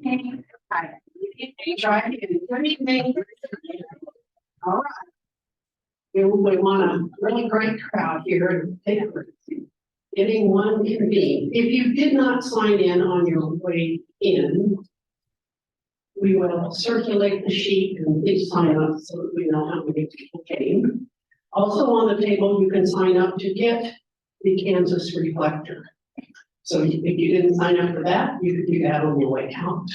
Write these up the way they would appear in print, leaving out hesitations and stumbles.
evening. Hi. Good evening. All right. We want a really great crowd here. Anyone convened. If you did not sign in on your way in, we will circulate the sheet and please sign up so that we know how many people came. Also on the table, you can sign up to get the Kansas Reflector. So if you didn't sign up for that, you can do that on your way out.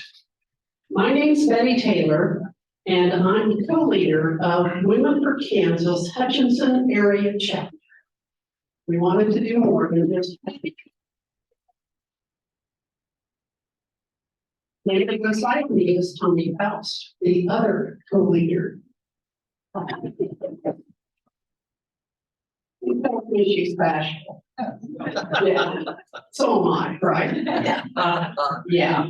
My name's Betty Taylor, and I'm the co-leader of Women for Kansas Hutchinson Area Chapter. We wanted to do more than just Maybe beside me is Tony Faust, the other co-leader. She's bashful. Yeah, so am I, right? Yeah.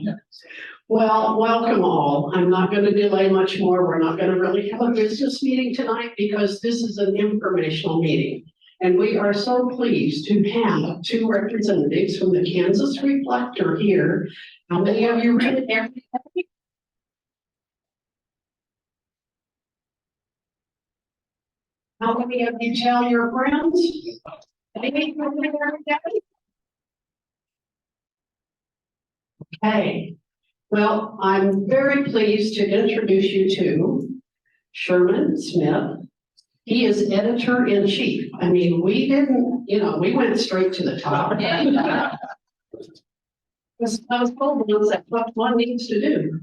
Well, welcome all. I'm not going to delay much more. We're not going to really have a business meeting tonight because this is an informational meeting. And we are so pleased to have two representatives from the Kansas Reflector here. How many of you read it every day? How many of you tell your friends? Okay. Well, I'm very pleased to introduce you to Sherman Smith. He is editor-in-chief. I mean, we didn't, we went straight to the top. I was told once that's what one needs to do.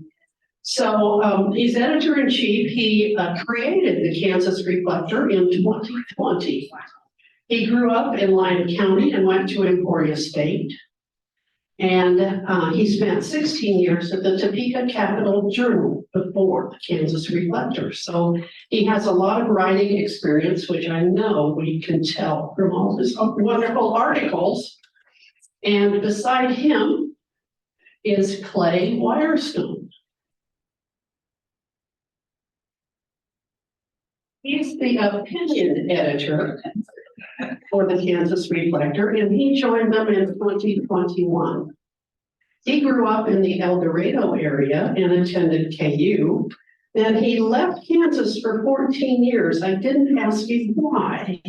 So he's editor-in-chief. He created the Kansas Reflector in 2020. He grew up in Lyon County and went to Emporia State. And he spent 16 years at the Topeka Capital Journal before the Kansas Reflector. So he has a lot of writing experience, which I know we can tell from all his wonderful articles. And beside him is Clay Wirestone. He's the opinion editor for the Kansas Reflector, and he joined them in 2021. He grew up in the El Dorado area and attended KU. Then he left Kansas for 14 years. I didn't ask you why.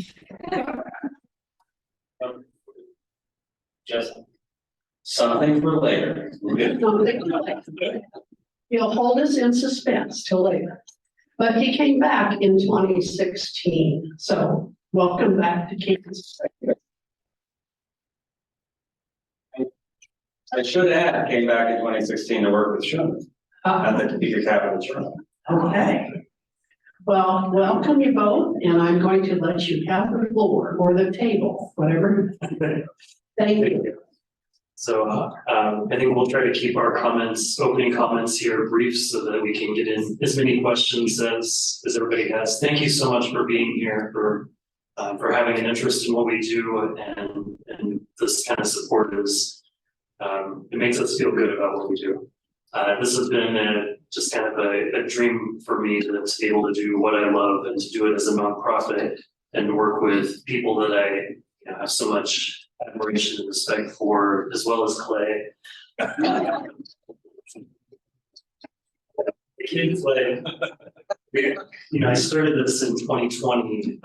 Just something for later. He'll hold us in suspense till later. But he came back in 2016. So welcome back to Kansas. I should have came back in 2016 to work with Sherman at the Topeka Capital Journal. Okay. Well, welcome you both, and I'm going to let you have the floor or the table, whatever. Thank you. So I think we'll try to keep our opening comments here brief so that we can get in as many questions as everybody has. Thank you so much for being here, for having an interest in what we do, and this kind of support is, it makes us feel good about what we do. This has been just kind of a dream for me to be able to do what I love and to do it as a nonprofit and work with people that I have so much admiration and respect for, as well as Clay. Kid Clay. I started this in 2020.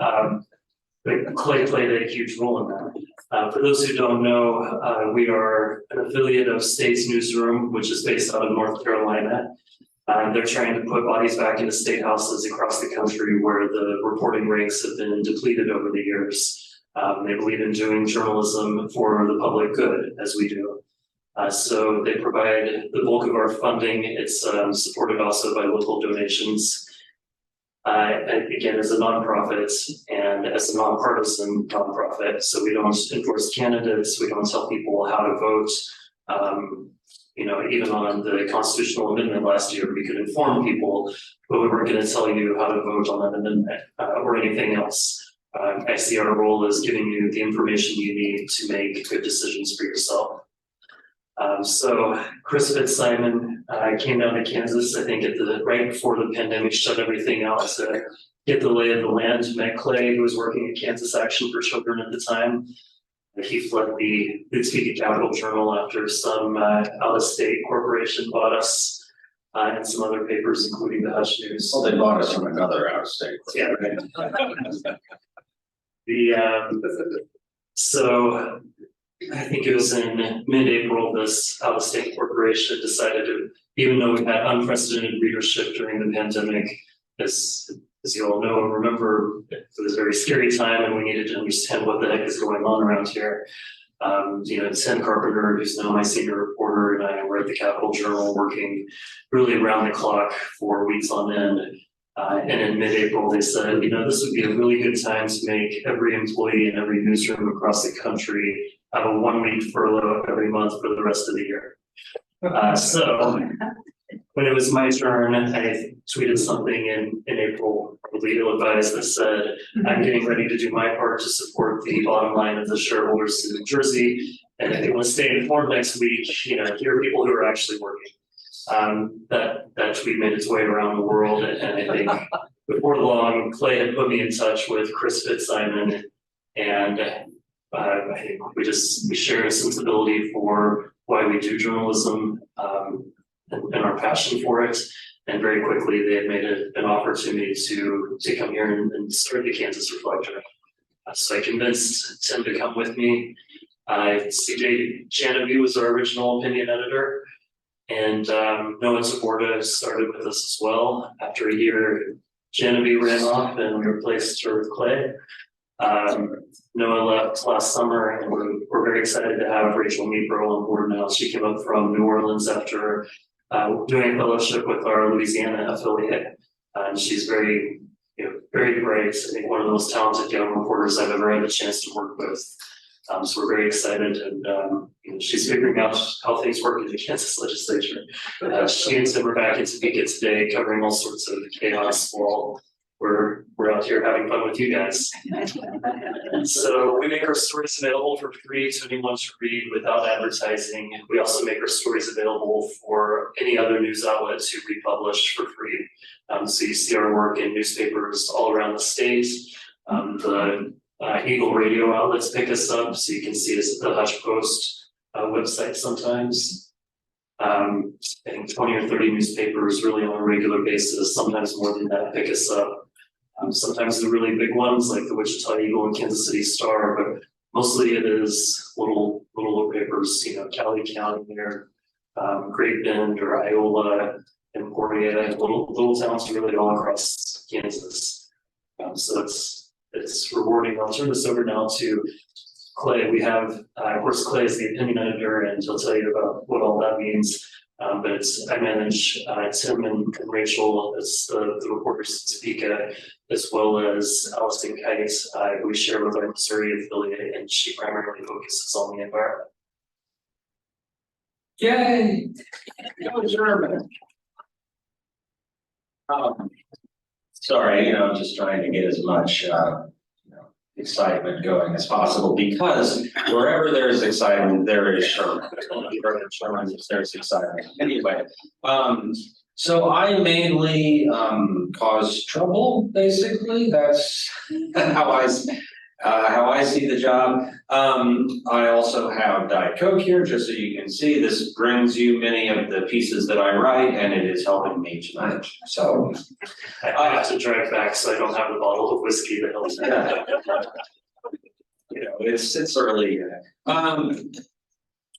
Clay played a huge role in that. For those who don't know, we are an affiliate of State's Newsroom, which is based out of North Carolina. They're trying to put bodies back into state houses across the country where the reporting ranks have been depleted over the years. They believe in doing journalism for the public good, as we do. So they provide the bulk of our funding. It's supported also by local donations. Again, as a nonprofit and as a nonpartisan nonprofit. So we don't endorse candidates. We don't tell people how to vote. Even on the constitutional amendment last year, we could inform people, but we weren't going to tell you how to vote on that amendment or anything else. I see our role as giving you the information you need to make good decisions for yourself. So Chris Fitzsimon came down to Kansas, I think right before the pandemic shut everything out to get the lay of the land. Met Clay, who was working at Kansas Action for Children at the time. He fled the Topeka Capital Journal after some out-of-state corporation bought us and some other papers, including the Hutch News. Well, they bought us from another out-of-state. Yeah, right. So I think it was in mid-April, this out-of-state corporation decided to, even though we had unprecedented readership during the pandemic, as you all know and remember, it was a very scary time and we needed to understand what the heck is going on around here. Tim Carpenter, who's now my senior reporter, and I were at the Capital Journal working really around the clock for weeks on end. And in mid-April, they said, this would be a really good time to make every employee in every newsroom across the country have a 1-week furlough every month for the rest of the year. So when it was my turn, I tweeted something in April, probably ill-advised, that said, I'm getting ready to do my part to support the bottom line of the shareholders in New Jersey. And if they want to stay informed next week, here are people who are actually working. That tweet made its way around the world, and I think before long, Clay had put me in touch with Chris Fitzsimon, and I think we share a sensibility for why we do journalism and our passion for it. And very quickly, they had made an offer to me to come here and start the Kansas Reflector. So I convinced Tim to come with me. CJ Janavy was our original opinion editor. And Noah Taborda started with us as well. After a year, Janavy ran off and we replaced her with Clay. Noah left last summer, and we're very excited to have Rachel Meadborough on board now. She came up from New Orleans after doing a fellowship with our Louisiana affiliate. And she's very bright. I think one of the most talented young reporters I've ever had the chance to work with. So we're very excited, and she's figuring out how things work in the Kansas legislature. She and Tim are back in Topeka today, covering all sorts of chaos while we're out here having fun with you guys. And so we make our stories available for free to anyone to read without advertising. We also make our stories available for any other news outlet to republish for free. So you see our work in newspapers all around the state. The Eagle radio outlets pick us up, so you can see us at the Hutch Post website sometimes. I think 20 or 30 newspapers really on a regular basis, sometimes more than that, pick us up. Sometimes the really big ones like the Wichita Eagle and Kansas City Star, but mostly it is little papers, Cali County there, Great Bend or Iola, Emporia, little towns really all across Kansas. So it's rewarding. I'll turn this over now to Clay. We have, of course, Clay is the opinion editor, and he'll tell you about what all that means. But I manage Tim and Rachel as the reporters in Topeka, as well as Allison Kite, who we share with our Missouri affiliate, and she primarily focuses on the environment. Yay! Go Sherman. Sorry, just trying to get as much excitement going as possible, because wherever there's excitement, there is Sherman. There's excitement. Anyway, so I mainly cause trouble, basically. That's how I see the job. I also have Diet Coke here, just so you can see. This brings you many of the pieces that I write, and it is helping me tonight. So I have to drive back, so I don't have the bottle of whiskey that helps me. It's early.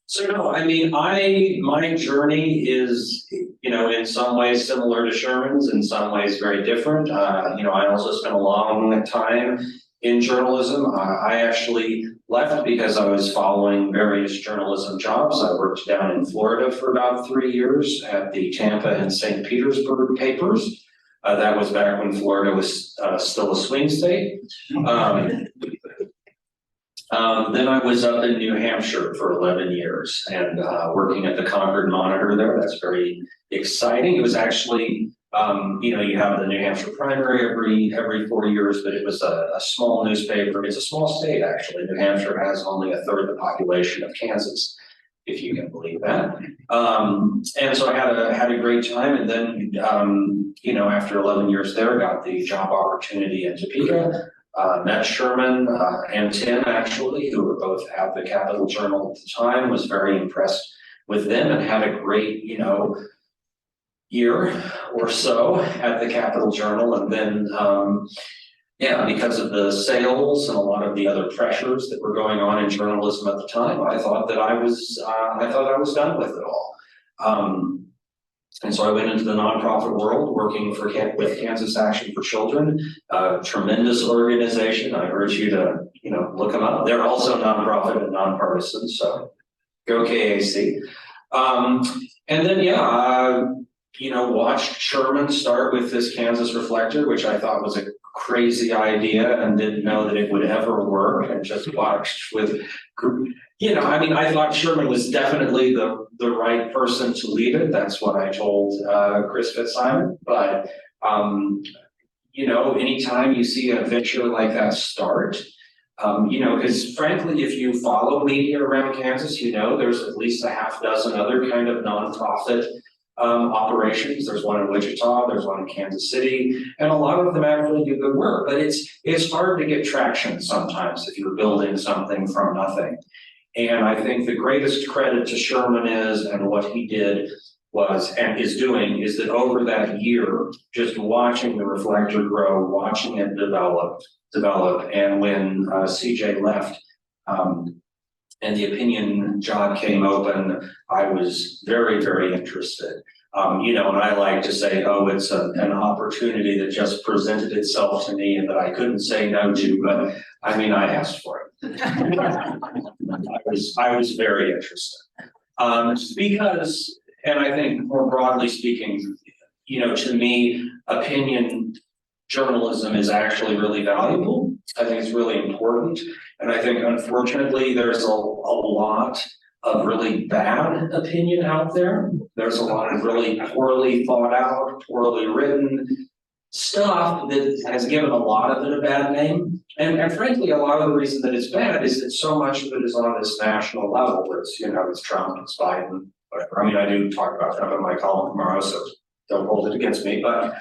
So no, my journey is, in some ways similar to Sherman's, in some ways very different. I also spent a long time in journalism. I actually left because I was following various journalism jobs. I worked down in Florida for about 3 years at the Tampa and St. Petersburg papers. That was back when Florida was still a swing state. Then I was up in New Hampshire for 11 years and working at the Concord Monitor there. That's very exciting. It was actually, you have the New Hampshire primary every 4 years, but it was a small newspaper. It's a small state, actually. New Hampshire has only a third of the population of Kansas, if you can believe that. And so I had a great time. And then, after 11 years there, got the job opportunity in Topeka. met Sherman and Tim actually, who were both at the Capitol Journal at the time, was very impressed with them and had a great, year or so at the Capitol Journal. And then, because of the sales and a lot of the other pressures that were going on in journalism at the time, I thought I was done with it all. And so I went into the nonprofit world working with Kansas Action for Children, a tremendous organization. I urge you to, look them up. They're also nonprofit and nonpartisan, so go KAC. And then, watched Sherman start with this Kansas Reflector, which I thought was a crazy idea and didn't know that it would ever work, and just watched with, I thought Sherman was definitely the right person to lead it. That's what I told Chris Fitzsimon. But, anytime you see a venture like that start, because frankly, if you follow media around Kansas, there's at least a half dozen other kind of nonprofit operations. There's one in Wichita, there's one in Kansas City, and a lot of them actually do good work. But it's hard to get traction sometimes if you're building something from nothing. And I think the greatest credit to Sherman and what he did and is doing is that over that year, just watching the Reflector grow, watching it develop, and when CJ left, and the opinion job came open, I was very, very interested. And I like to say, it's an opportunity that just presented itself to me and that I couldn't say no to, but I asked for it. I was very interested. Because, and I think more broadly speaking, to me, opinion journalism is actually really valuable. I think it's really important. And I think, unfortunately, there's a lot of really bad opinion out there. There's a lot of really poorly thought out, poorly written stuff that has given a lot of it a bad name. And frankly, a lot of the reason that it's bad is that so much of it is on this national level. It's Trump, it's Biden, whatever. I do talk about Trump in my column tomorrow, so don't hold it against me. But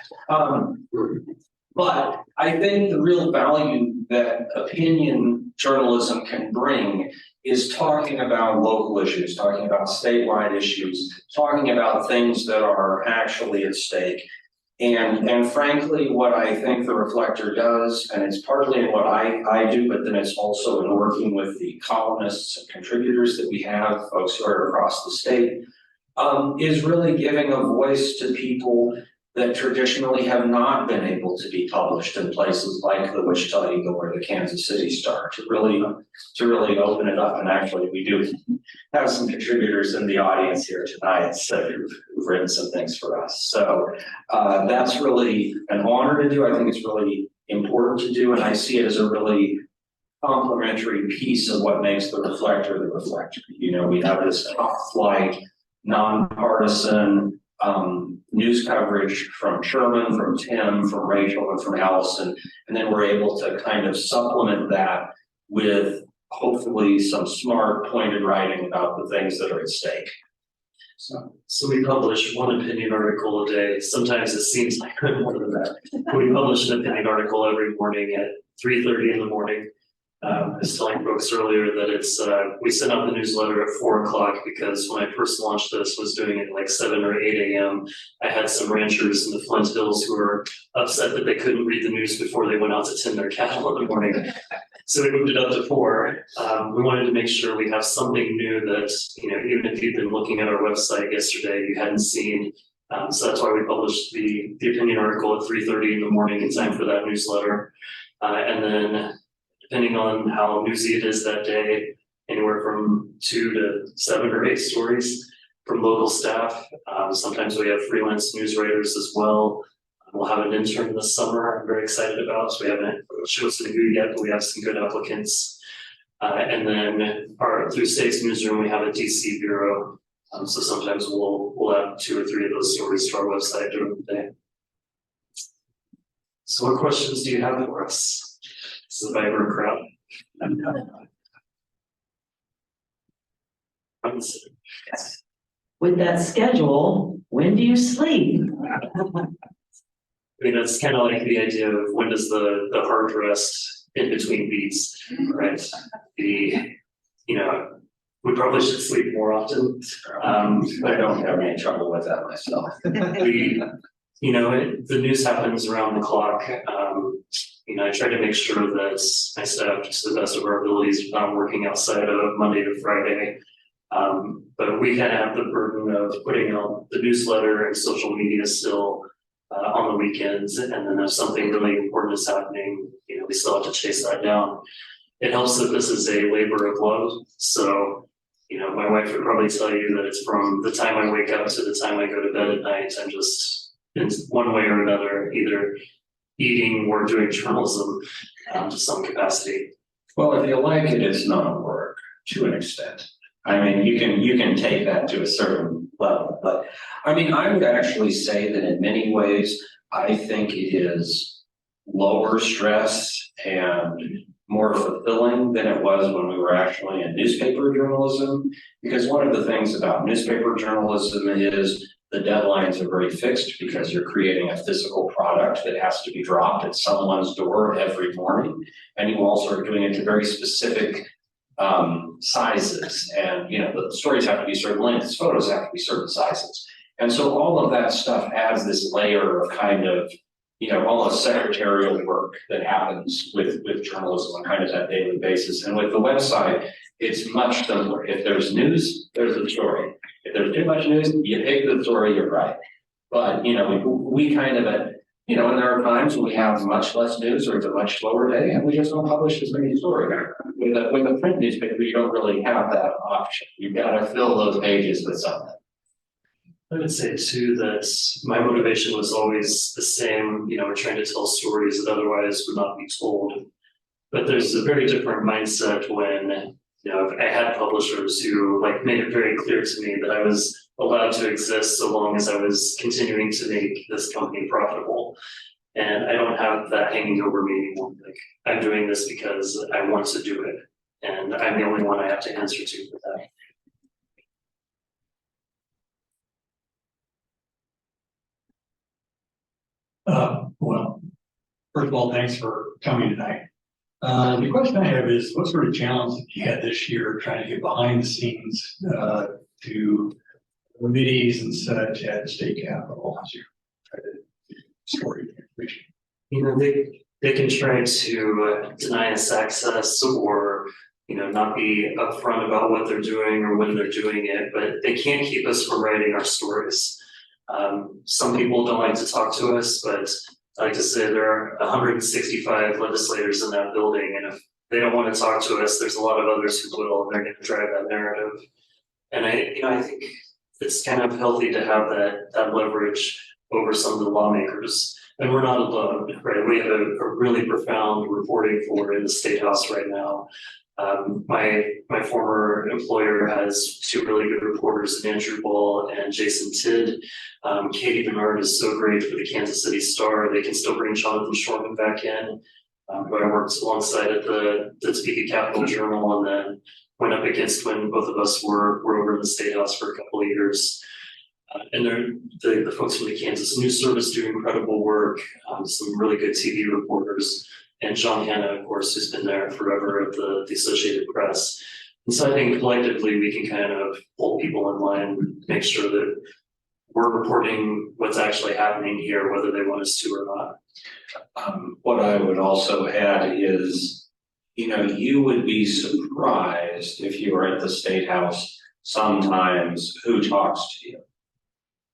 I think the real value that opinion journalism can bring is talking about local issues, talking about statewide issues, talking about things that are actually at stake. And frankly, what I think the Reflector does, and it's partly in what I do, but then it's also in working with the columnists and contributors that we have, folks who are across the state, is really giving a voice to people that traditionally have not been able to be published in places like the Wichita Eagle or the Kansas City Star, to really open it up. And actually, we do have some contributors in the audience here tonight, so who've written some things for us. So that's really an honor to do. I think it's really important to do, and I see it as a really complementary piece of what makes the Reflector the Reflector. We have this top-flight, nonpartisan news coverage from Sherman, from Tim, from Rachel, and from Allison, and then we're able to kind of supplement that with hopefully some smart, pointed writing about the things that are at stake. So we publish one opinion article a day. Sometimes it seems like more than that. We publish an opinion article every morning at 3:30 in the morning. I was telling folks earlier that we sent out the newsletter at 4 o'clock because when I first launched this, was doing it like 7 or 8 a.m. I had some ranchers in the Flint Hills who were upset that they couldn't read the news before they went out to tend their cattle in the morning. So we moved it up to 4. We wanted to make sure we have something new that, even if you've been looking at our website yesterday, you hadn't seen. So that's why we published the opinion article at 3:30 in the morning in time for that newsletter. And then depending on how newsy it is that day, anywhere from 2 to 7 or 8 stories from local staff. Sometimes we have freelance news writers as well. We'll have an intern this summer I'm very excited about. So we haven't chosen who yet, but we have some good applicants. And then through State's Newsroom, we have a DC bureau. So sometimes we'll add 2 or 3 of those stories to our website during the day. So what questions do you have for us? This is a vibrant crowd. Yes. With that schedule, when do you sleep? That's kind of like the idea of when does the hard rest in between beats, right? We probably should sleep more often. I don't have any trouble with that myself. The news happens around the clock. I try to make sure that my staff, to the best of our abilities, not working outside of Monday to Friday. But we kind of have the burden of putting out the newsletter and social media still on the weekends. And then if something really important is happening, we still have to chase that down. It helps that this is a labor of love. So, my wife would probably tell you that it's from the time I wake up to the time I go to bed at night. I'm just in one way or another, either eating or doing journalism to some capacity. Well, if you like it, it's not work to an extent. I mean, you can take that to a certain level, but I mean, I would actually say that in many ways, I think it is lower stress and more fulfilling than it was when we were actually in newspaper journalism. Because one of the things about newspaper journalism is the deadlines are very fixed because you're creating a physical product that has to be dropped at someone's door every morning. And you also are doing it to very specific sizes, and the stories have to be certain lengths, photos have to be certain sizes, and so all of that stuff adds this layer of kind of almost secretarial work that happens with journalism on kind of that daily basis. And with the website, it's much simpler. If there's news, there's a story. If there's too much news, you pick the story, you're right. But we kind of and there are times when we have much less news or it's a much slower day and we just don't publish as many stories. With a print newspaper, you don't really have that option. You've got to fill those pages with something. I would say too that my motivation was always the same. We're trying to tell stories that otherwise would not be told. But there's a very different mindset when I had publishers who made it very clear to me that I was allowed to exist so long as I was continuing to make this company profitable. And I don't have that hanging over me anymore. I'm doing this because I want to do it. And I'm the only one I have to answer to for that. Well, first of all, thanks for coming tonight. The question I have is, what sort of challenge did you had this year trying to get behind the scenes to committees and such at the state capitol as you try to story information? They can try to deny us access or not be upfront about what they're doing or when they're doing it, but they can't keep us from writing our stories. Some people don't like to talk to us, but I like to say there are 165 legislators in that building, and if they don't want to talk to us, there's a lot of others who will, and they're going to drive that narrative. And I think it's kind of healthy to have that leverage over some of the lawmakers. And we're not alone, right? We have a really profound reporting floor in the Statehouse right now. My former employer has two really good reporters, Andrew Ball and Jason Tidd. Katie Bernard is so great for the Kansas City Star. They can still bring Jonathan Shorman back in, who I worked alongside at the Topeka Capital Journal, and then went up against when both of us were over in the Statehouse for a couple of years. And the folks from the Kansas News Service do incredible work, some really good TV reporters. And John Hanna, of course, who's been there forever at the Associated Press. And so I think collectively we can kind of hold people in line, make sure that we're reporting what's actually happening here, whether they want us to or not. What I would also add is, you would be surprised if you were at the Statehouse sometimes who talks to you.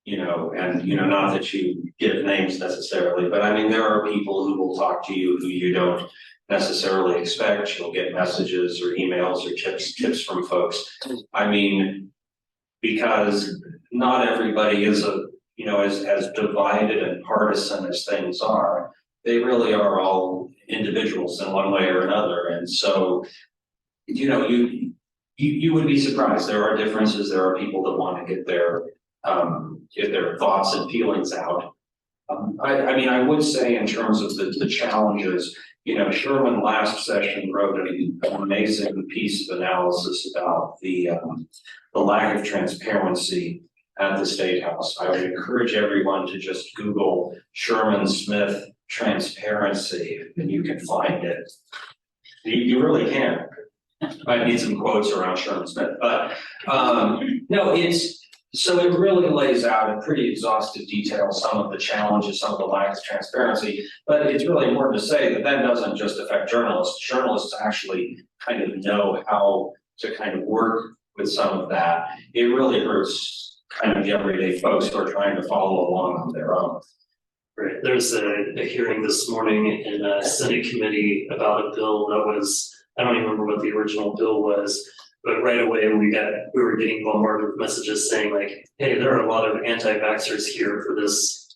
And not that you give names necessarily, but I mean, there are people who will talk to you who you don't necessarily expect. You'll get messages or emails or tips from folks. I mean, because not everybody is as divided and partisan as things are. They really are all individuals in one way or another. And so, you would be surprised. There are differences. There are people that want to get their thoughts and feelings out. I mean, I would say in terms of the challenges, Sherman last session wrote an amazing piece of analysis about the lack of transparency at the Statehouse. I would encourage everyone to just Google Sherman Smith transparency, and you can find it. You really can. I need some quotes around Sherman Smith, but, no, so it really lays out in pretty exhaustive detail some of the challenges, some of the lack of transparency. But it's really important to say that that doesn't just affect journalists. Journalists actually kind of know how to kind of work with some of that. It really hurts kind of the everyday folks who are trying to follow along on their own. Right, there's a hearing this morning in a Senate committee about a bill that was, I don't even remember what the original bill was, but right away we were getting bombarded with messages saying like, hey, there are a lot of anti-vaxxers here for this,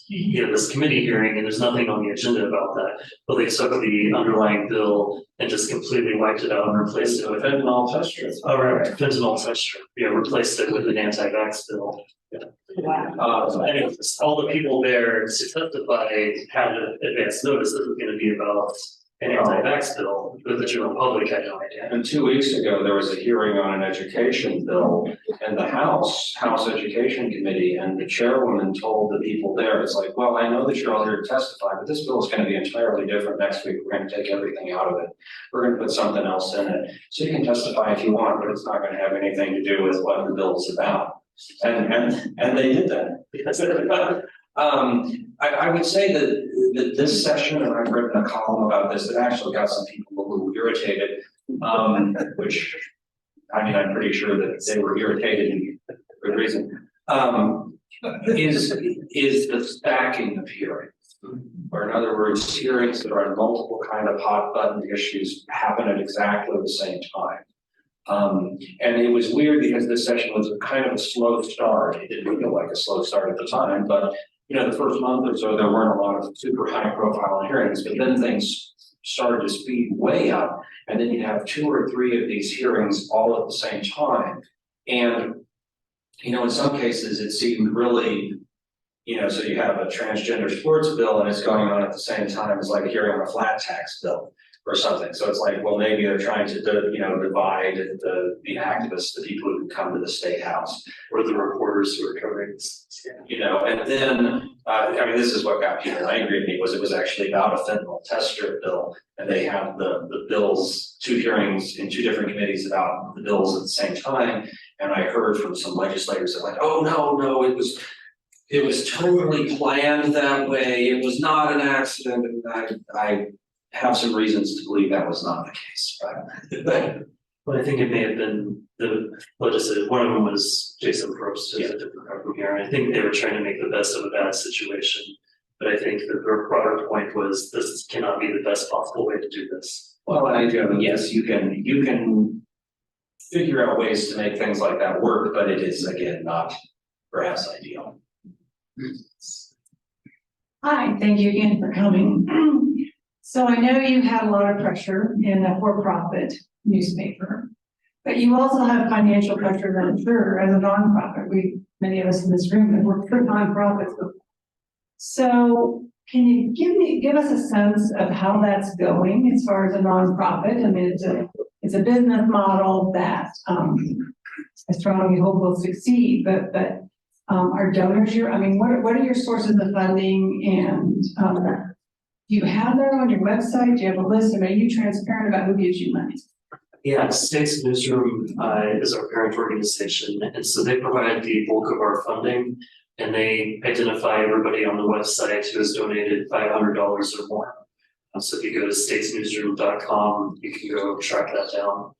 this committee hearing, and there's nothing on the agenda about that. But they took the underlying bill and just completely wiped it out and replaced it with Fentanyl test strips. fentanyl test strip. Yeah, replaced it with an anti-vax bill. Wow. Anyways, all the people there to testify had advance notice that it was going to be about an anti-vax bill, but the general public had no idea. And 2 weeks ago, there was a hearing on an education bill in the House Education Committee, and the chairwoman told the people there, it's like, well, I know that you're all here to testify, but this bill is going to be entirely different next week. We're going to take everything out of it. We're going to put something else in it. So you can testify if you want, but it's not going to have anything to do with what the bill is about. And they did that. I would say that this session, and I've written a column about this, that actually got some people a little irritated, which, I mean, I'm pretty sure that they were irritated for good reason, is the stacking of hearings. Or in other words, hearings that are on multiple kind of hot button issues happen at exactly the same time. And it was weird because this session was kind of a slow start. It didn't feel like a slow start at the time, but the first month or so, there weren't a lot of super high profile hearings, but then things started to speed way up. And then you have 2 or 3 of these hearings all at the same time. And, in some cases it seemed really, so you have a transgender sports bill and it's going on at the same time as like a hearing on a flat tax bill or something. So it's like, well, maybe they're trying to, divide the activists, the people who come to the Statehouse, Or the reporters who are covering this. and then, this is what got people angry at me, it was actually about a fentanyl test strip bill. And they have the bills, 2 hearings in 2 different committees about the bills at the same time. And I heard from some legislators that like, oh, no, it was totally planned that way. It was not an accident. And I have some reasons to believe that was not the case, But I think it may have been the legislative, one of them was Jason Probst, who's a different from here. And I think they were trying to make the best of a bad situation. But I think the broader point was this cannot be the best possible way to do this. Well, yes, you can figure out ways to make things like that work, but it is again not perhaps ideal. Hi, thank you again for coming. So I know you had a lot of pressure in a for-profit newspaper, but you also have financial pressure that I'm sure as a nonprofit, many of us in this room have worked for nonprofits before. So can you give us a sense of how that's going as far as a nonprofit? I mean, it's a business model that I strongly hope will succeed, but are donors here? I mean, what are your sources of funding, and do you have that on your website? Do you have a list? And are you transparent about who gives you money? Yeah, State's Newsroom is our parent organization, and so they provide the bulk of our funding, and they identify everybody on the website who has donated $500 or more. So if you go to statesnewsroom.com, you can go track that down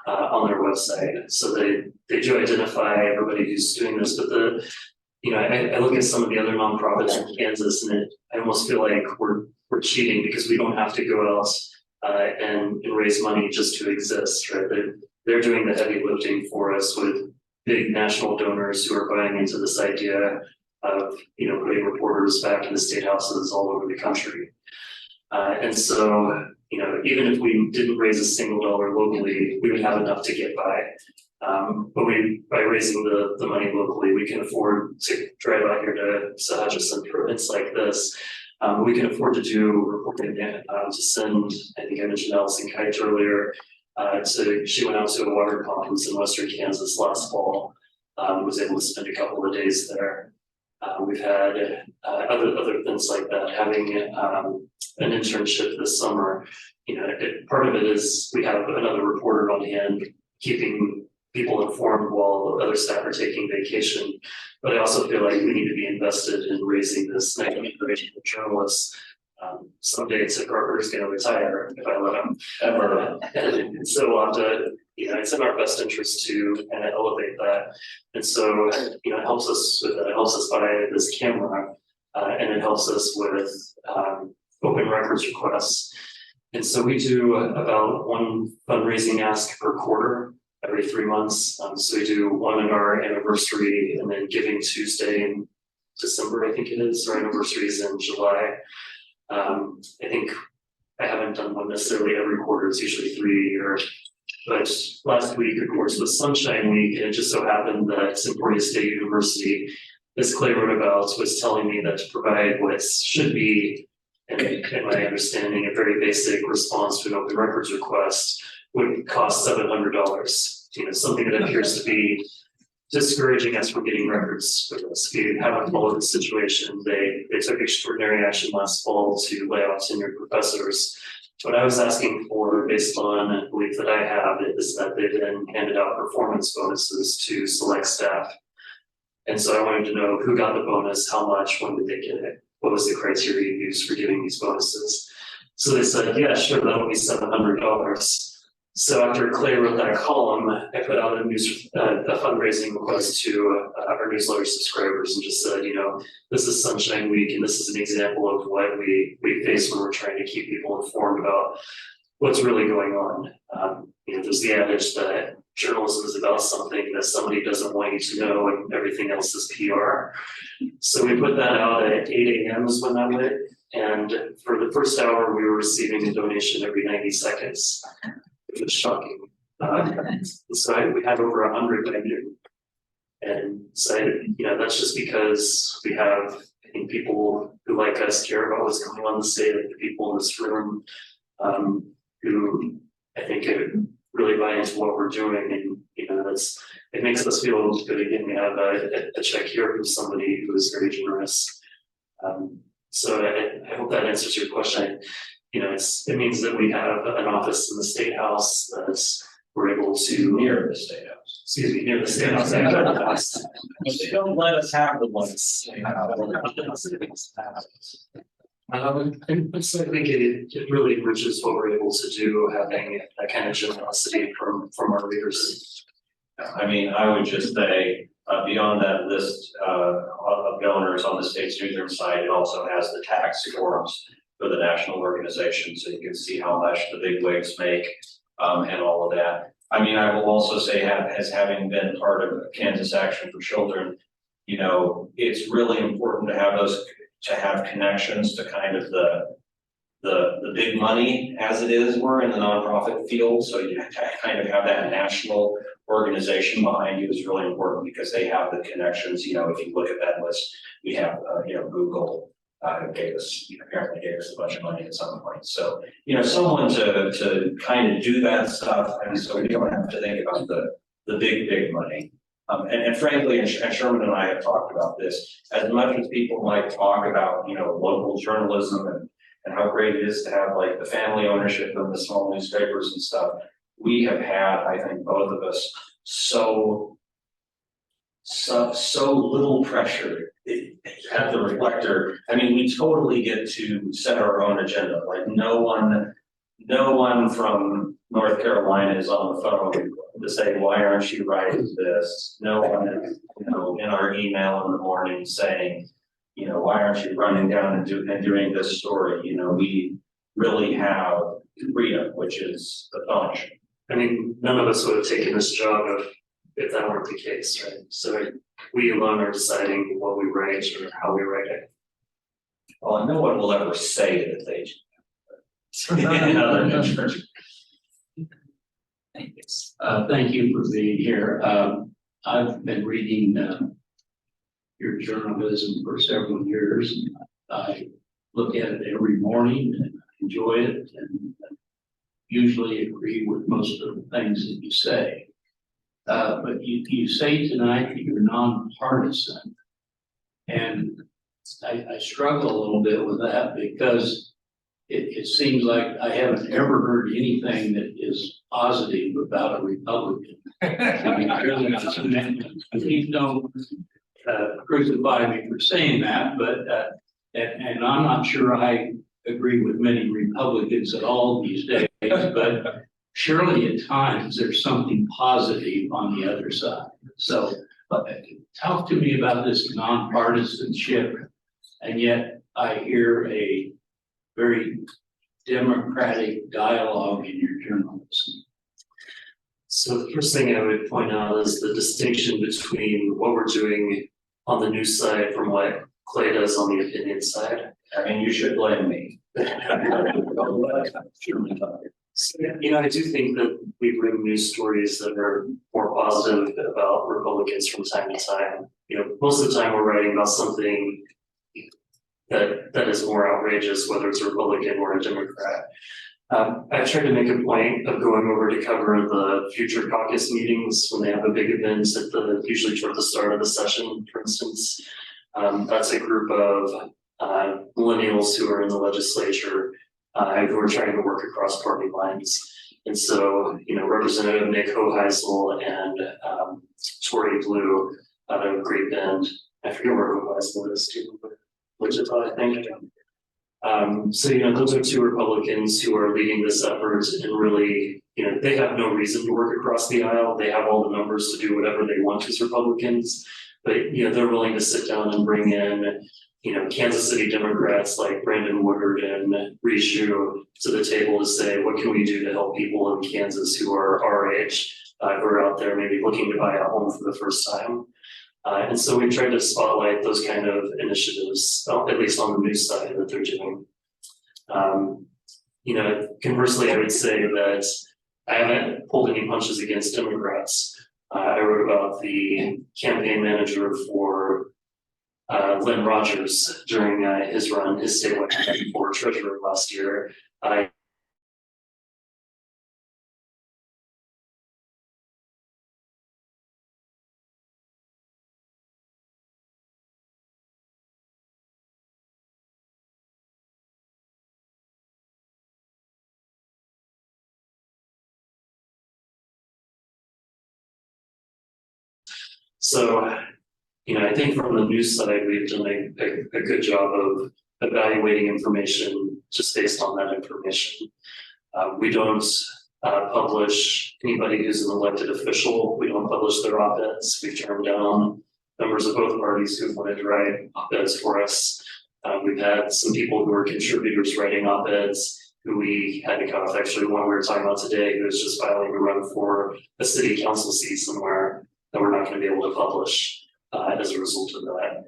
on their website. So they do identify everybody who's doing this, but I look at some of the other nonprofits in Kansas, and I almost feel like we're cheating because we don't have to go out and raise money just to exist, right? They're doing the heavy lifting for us with big national donors who are buying into this idea of, putting reporters back in the state houses all over the country. And so, even if we didn't raise a single dollar locally, we would have enough to get by. But by raising the money locally, we can afford to drive out here to Hutchinson for events like this. We can afford to do reporting, to send, I think I mentioned Allison Kite earlier, she went out to a water conference in Western Kansas last fall, was able to spend a couple of days there. We've had other things like that, having an internship this summer. You know, part of it is we have another reporter on hand, keeping people informed while other staff are taking vacation. But I also feel like we need to be invested in raising this next generation of journalists. Someday Tim Carter is going to retire if I let him ever. And so we'll have to, you know, it's in our best interest to kind of elevate that. And so, you know, it helps us with that. It helps us buy this camera, and it helps us with open records requests. And so we do about one fundraising ask per quarter, every 3 months. So we do one on our anniversary and then Giving Tuesday in December, I think it is. Our anniversary is in July. I think I haven't done one necessarily every quarter. It's usually 3 a year. But last week, of course, was Sunshine Week, and it just so happened that Emporia State University, as Clay wrote about, was telling me that to provide what should be, in my understanding, a very basic response to an open records request would cost $700. You know, something that appears to be discouraging us from getting records with us. If you haven't followed the situation, they took extraordinary action last fall to lay off tenured professors. What I was asking for, based on a belief that I have, is that they then handed out performance bonuses to select staff. And so I wanted to know who got the bonus, how much, when did they get it, what was the criteria used for giving these bonuses. So they said, yeah, sure, that'll be $700. So after Clay wrote that column, I put out a fundraising request to our newsletter subscribers and just said, you know, this is Sunshine Week, and this is an example of what we face when we're trying to keep people informed about what's really going on. You know, there's the adage that journalism is about something that somebody doesn't want you to know, and everything else is PR. So we put that out at 8 a.m. is when that went, and for the first hour, we were receiving a donation every 90 seconds. Which was shocking. So we had over 100 negative. And so, you know, that's just because we have, I think, people who like us care about what's going on in the state, like the people in this room, who I think really buy into what we're doing. And, you know, it makes us feel good. Again, we have a check here from somebody who is very generous. So I hope that answers your question. You know, it means that we have an office in the Statehouse that we're able to. Near the Statehouse. Excuse me, near the Statehouse. They don't let us have the ones. And so I think it really enriches what we're able to do, having that kind of generosity from our readers. I mean, I would just say, beyond that list of donors on the state's newsroom site, it also has the tax forms for the national organization, so you can see how much the big wigs make, and all of that. I mean, I will also say, as having been part of Kansas Action for Children, you know, it's really important to have connections to kind of the big money as it is. We're in the nonprofit field, so you have to kind of have that national organization behind you is really important because they have the connections. You know, if you look at that list, we have, you know, Google. Apparently gave us a bunch of money at some point. So, you know, someone to kind of do that stuff, and so we don't have to think about the big money. And frankly, and Sherman and I have talked about this, as much as people might talk about, you know, local journalism and how great it is to have like the family ownership of the small newspapers and stuff, we have had, I think, both of us so little pressure at the Reflector. I mean, we totally get to set our own agenda. Like no one from North Carolina is on the phone to say, why aren't you writing this? No one is, you know, in our email in the morning saying, you know, why aren't you running down and doing this story? You know, we really have freedom, which is the function. I mean, none of us would have taken this job if that weren't the case, right? So we alone are deciding what we write or how we write it. Well, no one will ever say that they do. Thank you for being here. I've been reading your journalism for several years. And I look at it every morning and enjoy it, and usually agree with most of the things that you say. But you say tonight that you're nonpartisan, And I struggle a little bit with that because it seems like I haven't ever heard anything that is positive about a Republican. I mean, really, please don't crucify me for saying that, but and I'm not sure I agree with many Republicans at all these days, but surely at times there's something positive on the other side. So talk to me about this nonpartisanship, and yet I hear a very democratic dialogue in your journalism. So the first thing I would point out is the distinction between what we're doing on the news side from what Clay does on the opinion side. I mean, you should blame me. So, I do think that we bring news stories that are more positive about Republicans from time to time. Most of the time we're writing about something that is more outrageous, whether it's a Republican or a Democrat. I've tried to make a point of going over to cover the future caucus meetings when they have a big event usually toward the start of the session, for instance. That's a group of millennials who are in the legislature who are trying to work across party lines. And so, Representative Nick Hoheisel and Tory Blue out of Great Bend, I forget where Hoheisel is too, but Wichita, I think. So, those are two Republicans who are leading this effort, and really, they have no reason to work across the aisle. They have all the numbers to do whatever they want as Republicans, but, they're willing to sit down and bring in, Kansas City Democrats like Brandon Woodard and Rishu to the table to say, what can we do to help people in Kansas who are our age, who are out there maybe looking to buy a home for the first time. And so we tried to spotlight those kind of initiatives, at least on the news side that they're doing. Conversely, I would say that I haven't pulled any punches against Democrats. I wrote about the campaign manager for Lynn Rogers during his statewide campaign for treasurer last year. So, I think from the news side, we've done a good job of evaluating information just based on that information. We don't publish anybody who's an elected official. We don't publish their op-eds. We've turned down members of both parties who've wanted to write op-eds for us. We've had some people who are contributors writing op-eds who we had to cut off. Actually, one we were talking about today who is just filing to run for a city council seat somewhere that we're not going to be able to publish as a result of that.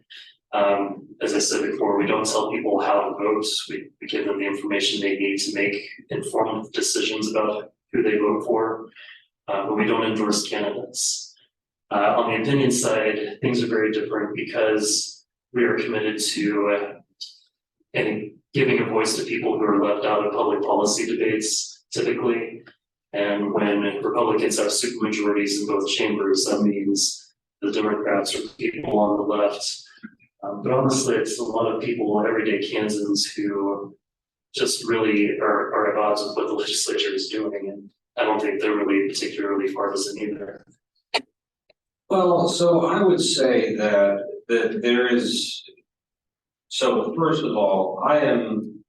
As I said before, we don't tell people how to vote. We give them the information they need to make informed decisions about who they vote for, but we don't endorse candidates. On the opinion side, things are very different because we are committed to giving a voice to people who are left out of public policy debates typically. And when Republicans have supermajorities in both chambers, that means the Democrats or people on the left. But honestly, it's a lot of people, everyday Kansans, who just really are at odds with what the legislature is doing. And I don't think they're really particularly partisan either. Well, so I would say that there is, so first of all, I am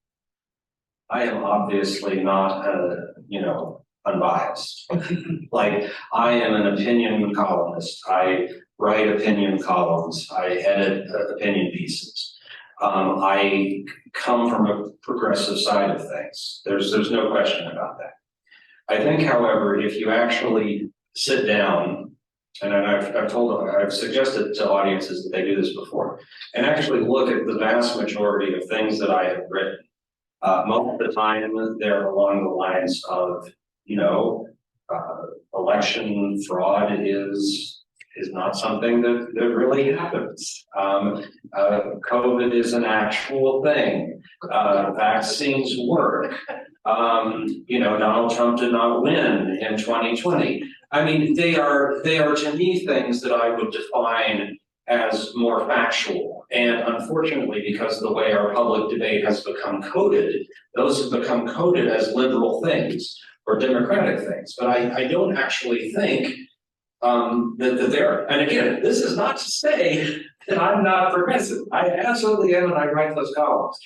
obviously not unbiased. Like, I am an opinion columnist. I write opinion columns. I edit opinion pieces. I come from a progressive side of things. There's no question about that. I think, however, if you actually sit down, and I've suggested to audiences that they do this before, and actually look at the vast majority of things that I have written. Most of the time, they're along the lines of, election fraud is not something that really happens. COVID is an actual thing. Vaccines work. Donald Trump did not win in 2020. I mean, they are to me things that I would define as more factual. And unfortunately, because of the way our public debate has become coded, those have become coded as liberal things or democratic things. But I don't actually think that they're, and again, this is not to say that I'm not progressive. I absolutely am, and I write those columns.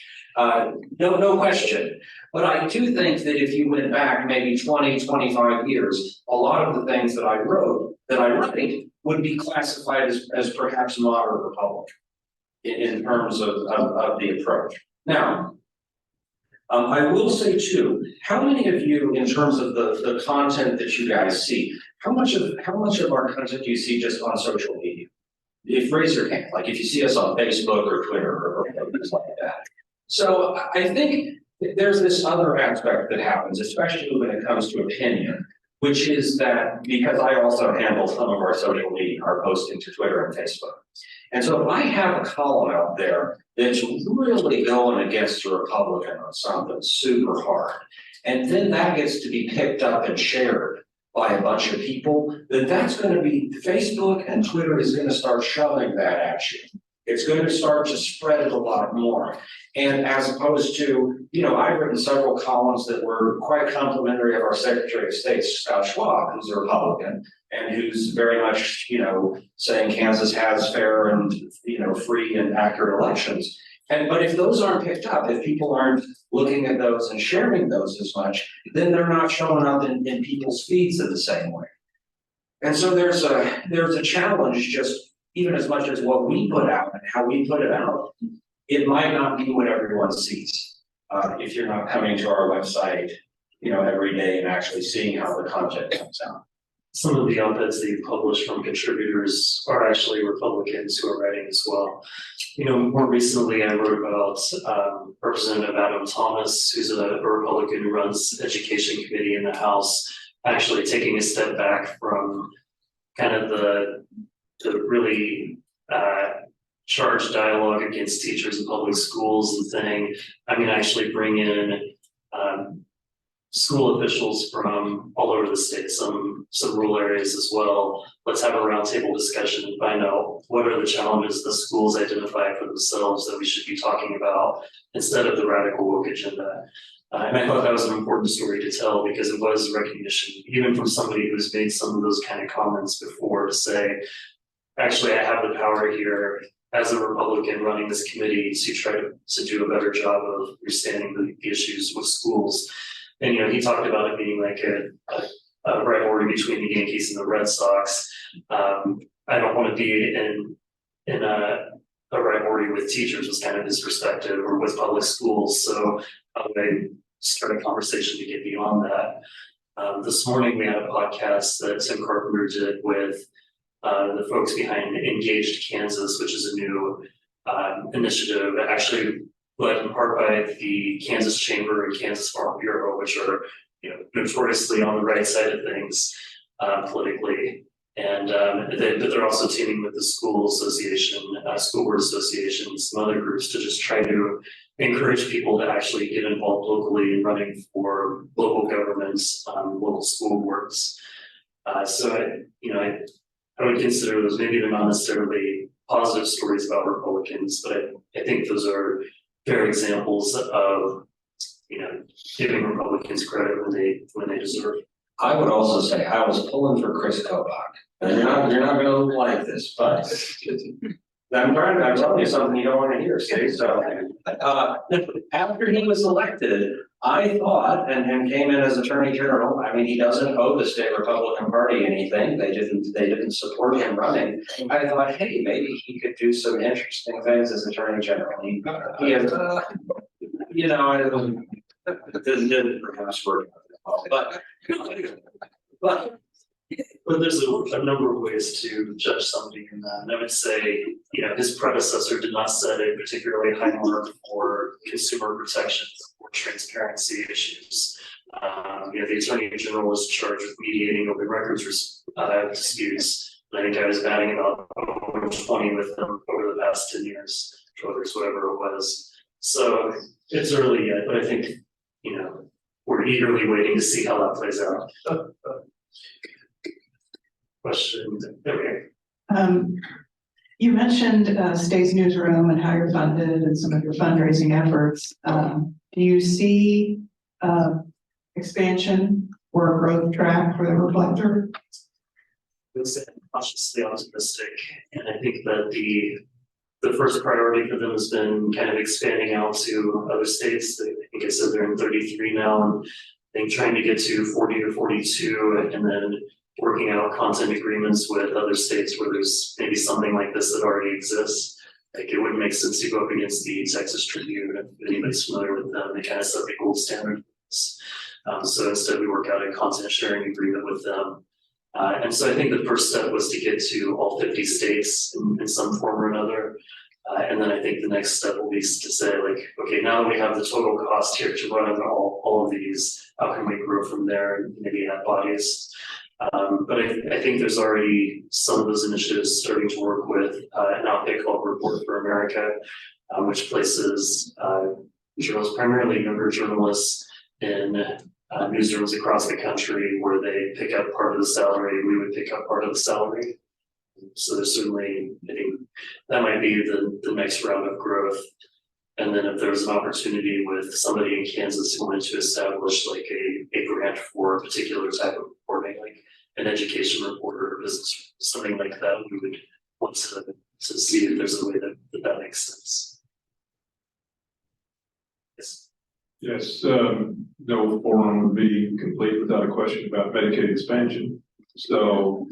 No question. But I do think that if you went back maybe 20, 25 years, a lot of the things that I write would be classified as perhaps moderate Republican in terms of the approach. Now, I will say too, how many of you, in terms of the content that you guys see, how much of our content do you see just on social media? If raise your hand, like if you see us on Facebook or Twitter or things like that. So I think there's this other aspect that happens, especially when it comes to opinion, which is that because I also handle some of our social media, our posting to Twitter and Facebook. And so if I have a column out there that's really going against a Republican on something super hard, and then that gets to be picked up and shared by a bunch of people, then that's going to be, Facebook and Twitter is going to start shoving that at you. It's going to start to spread it a lot more. And as opposed to, I've written several columns that were quite complimentary of our Secretary of State, Scott Schwab, who's a Republican, and who's very much, saying Kansas has fair and, free and accurate elections. But if those aren't picked up, if people aren't looking at those and sharing those as much, then they're not showing up in people's feeds in the same way. And so there's a challenge, just even as much as what we put out and how we put it out, it might not be what everyone sees. If you're not coming to our website, every day and actually seeing how the content comes out. Some of the op-eds that you publish from contributors are actually Republicans who are writing as well. More recently I wrote about Representative Adam Thomas, who's a Republican who runs Education Committee in the House, actually taking a step back from kind of the really charged dialogue against teachers in public schools and saying, I'm going to actually bring in school officials from all over the state, some rural areas as well. Let's have a roundtable discussion and find out what are the challenges the schools identify for themselves that we should be talking about instead of the radical woke agenda. And I thought that was an important story to tell because it was recognition, even from somebody who's made some of those kind of comments before, to say, actually, I have the power here as a Republican running this committee to try to do a better job of understanding the issues with schools. And, he talked about it being like a rivalry between the Yankees and the Red Sox. I don't want to be in a rivalry with teachers was kind of his perspective, or with public schools. So I started a conversation to get beyond that. This morning we had a podcast that Tim Carpenter did with the folks behind Engaged Kansas, which is a new initiative actually led in part by the Kansas Chamber and Kansas Farm Bureau, which are notoriously on the right side of things politically. And but they're also teaming with the school association, school board association, and some other groups to just try to encourage people to actually get involved locally in running for local governments, local school boards. So I would consider those, maybe they're not necessarily positive stories about Republicans, but I think those are fair examples of giving Republicans credit when they deserve. I would also say I was pulling for Chris Kobach. And you're not going to like this, but I'm telling you something you don't want to hear, Steve. So after he was elected, I thought, and came in as Attorney General. I mean, he doesn't owe the state Republican Party anything. They didn't support him running. I thought, hey, maybe he could do some interesting things as Attorney General. He has, didn't perhaps work, but there's a number of ways to judge somebody in that. And I would say, his predecessor did not set a particularly high mark for consumer protections or transparency issues. The Attorney General was charged with mediating open records disputes. And I think I was batting about 20 with them over the past 10 years, whether it's whatever it was. So it's early yet, but I think, we're eagerly waiting to see how that plays out. Question. Okay. You mentioned State's Newsroom and how you're funded and some of your fundraising efforts. Do you see expansion or a growth track for the Reflector? would say I'm cautiously optimistic, and I think that the first priority for them has been kind of expanding out to other states. I think I said they're in 33 now, and I think trying to get to 40 or 42, and then working out content agreements with other states where there's maybe something like this that already exists. Like, it wouldn't make sense to go up against the Texas Tribune. If anybody's familiar with them, they kind of set the gold standard for this. So instead, we work out a content sharing agreement with them. And so I think the first step was to get to all 50 states in some form or another. And then I think the next step will be to say, like, okay, now that we have the total cost here to run all of these, how can we grow from there and maybe add bodies? But I think there's already some of those initiatives starting to work with an outfit called Report for America, which places journalists, primarily younger journalists, in newsrooms across the country where they pick up part of the salary. We would pick up part of the salary. So there's certainly, I think that might be the next round of growth. And then if there's an opportunity with somebody in Kansas who wanted to establish like a grant for a particular type of reporting, like an education reporter or business, something like that, we would want to see if there's a way that makes sense. Yes. Yes, no forum would be complete without a question about Medicaid expansion. So